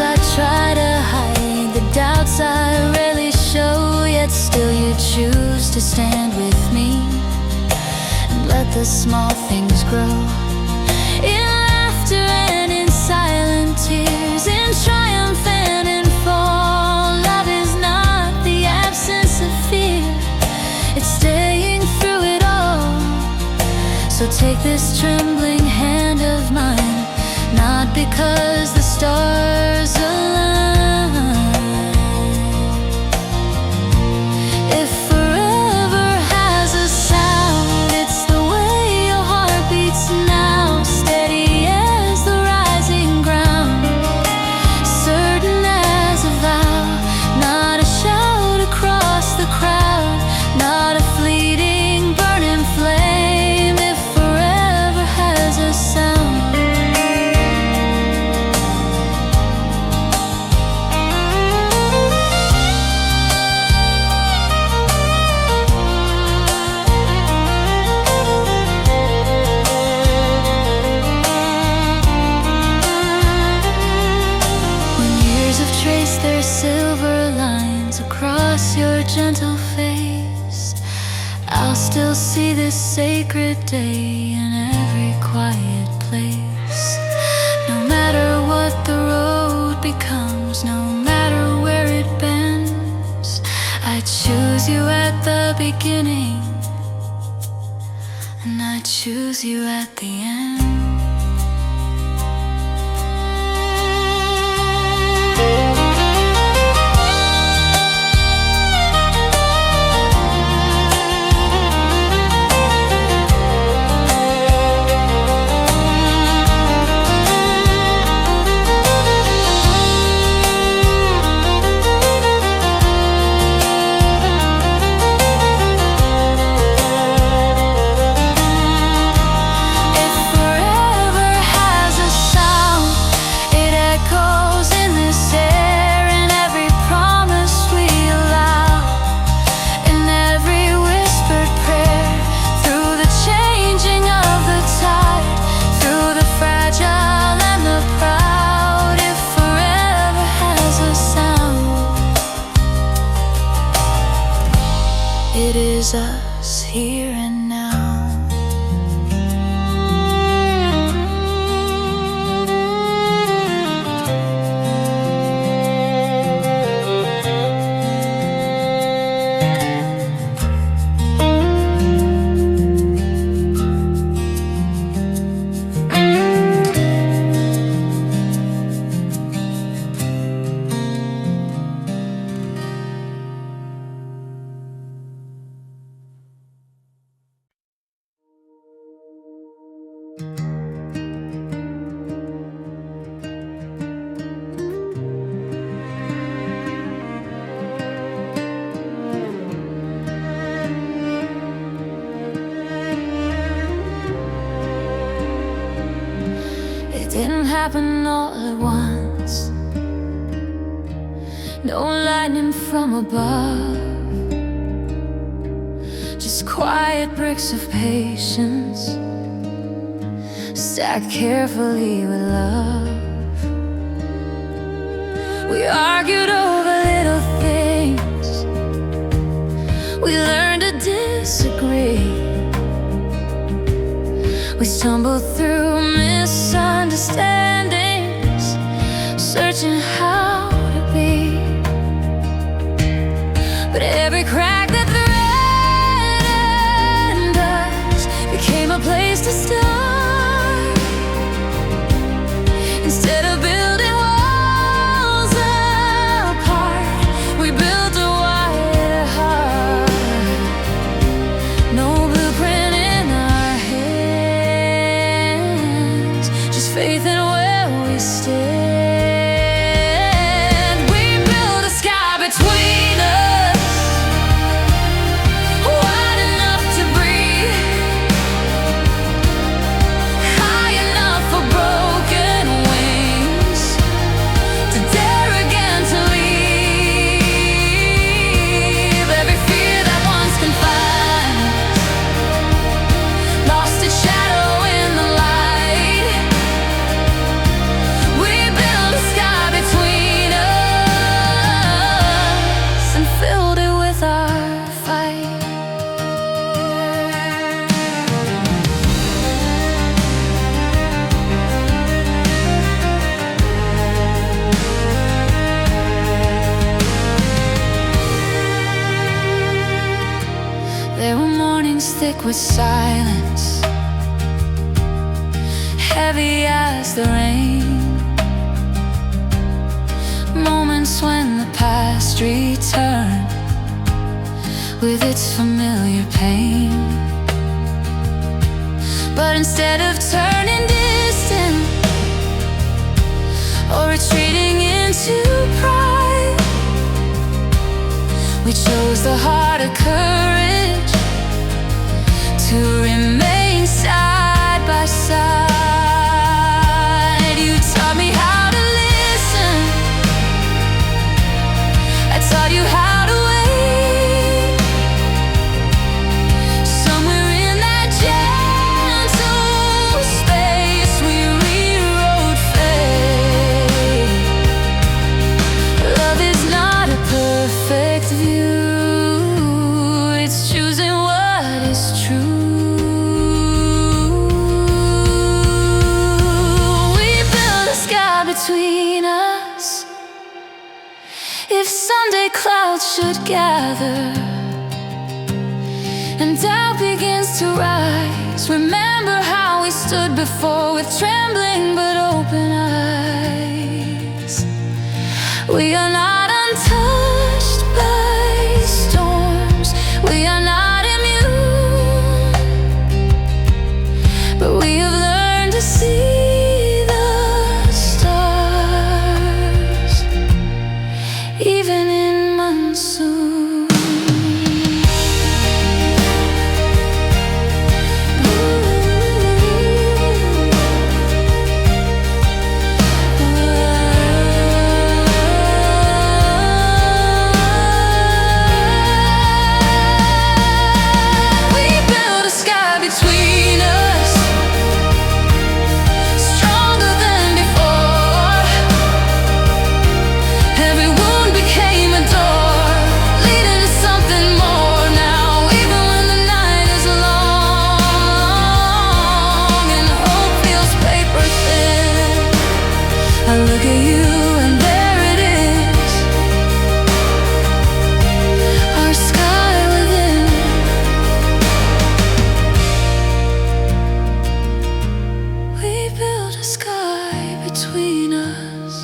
I try to hide the doubts I rarely show, yet still you choose to stand with me and let the small things grow. In laughter and in silent tears, in triumph and in fall, love is not the absence of fear, it's staying through it all. So take this trembling hand of mine, not because the stars align. If forever has a sound, it's the way your heart beats now, steady as the rising ground, certain as a vow, not a shout across the crowd, not a fleeting burning flame. If forever has a sound, I'll still see this sacred day in every quiet place. No matter what the road becomes, no matter where it bends, I choose you at the beginning, and I choose you at the end. It is us here and now. It didn't happen all at once, no lightning from above, just quiet bricks of patience stacked carefully with love. We argued over little things, we learned to disagree, we stumbled through misunderstandings, searching how to be. But every crack that threatened us became a place to start. Instead of building walls apart, we built a wider heart. No blueprint in our hands, just faith in where we stand. We built a sky between us, wide enough to breathe, high enough for broken wings, to dare again to leave. Every fear that once confined lost its shadow in the light. We built a sky between us and filled it with our fight. There were mornings thick with silence, heavy as the rain, moments when the past returned with its familiar pain. But instead of turning distant or retreating into pride, we chose the harder courage to remain side by side. You taught me how to listen, I taught you how to wait. Somewhere in that gentle space, we rewrote fate. Love is not a perfect view, should gather, and doubt begins to rise. Remember how we stood before with trembling but open eyes. We are not untouched by storms, we are not immune, but we have learned to see the stars, even in monsoon. I look at you and there it is, our sky within. We built a sky between us.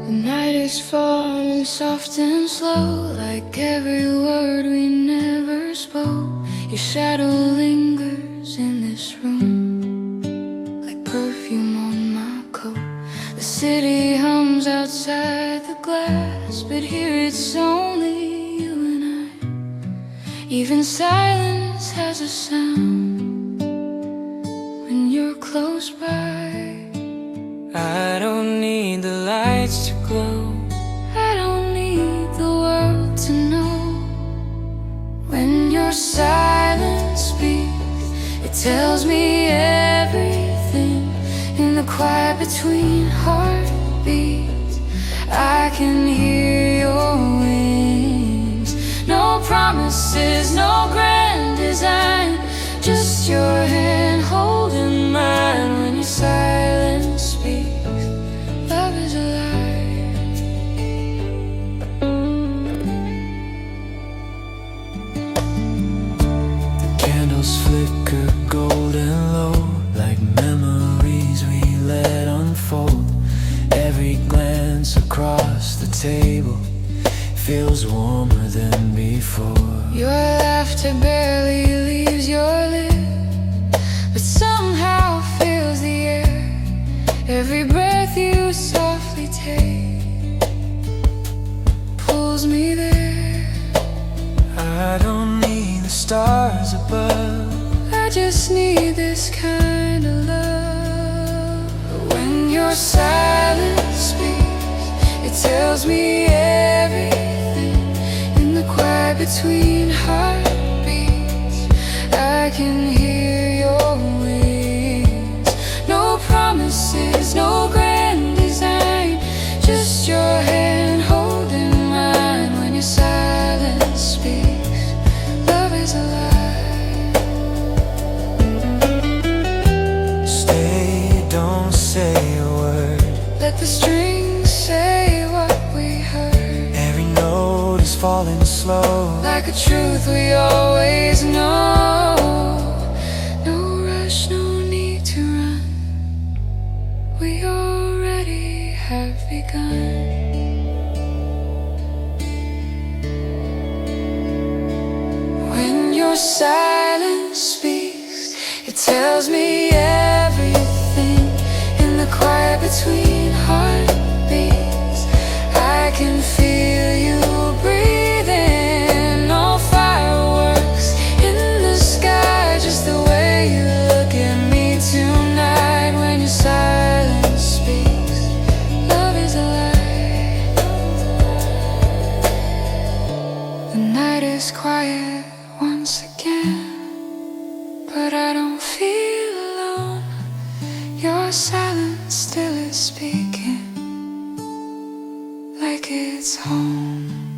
The night is falling soft and slow, like every word we never spoke. Your shadow lingers in this room, like perfume on my coat. The city hums outside the glass, but here it's only you and I. Even silence has a sound when you're close by. I don't need the lights to glow, I don't need the world to know. When your silence speaks, it tells me everything. In the quiet between heartbeats, I can hear your wings. No promises, no grand design, just your hand holding mine. When your silence speaks, love is alive. the candles flicker golden low, like memories we let unfold. Every glance across the table feels warmer than before. Your laughter barely leaves your lips, but somehow fills the air. Every breath you softly take pulls me there. I don't need the stars above, I just need this kind of love. But when your silence speaks, it tells me everything. In the quiet between heartbeats, I can hear your wings. No promises, no grand design, just your hand holding mine. When your silence speaks, love is alive. stay, don't say a word. Let the strings say what we heard, Every note is falling slow, like a truth we always know. No rush, no need to run, we already have begun. When your silence speaks, it tells me everything. In the quiet between heartbeats, I can feel you is quiet once again, but I don't feel alone. Your silence still is speaking like it's home.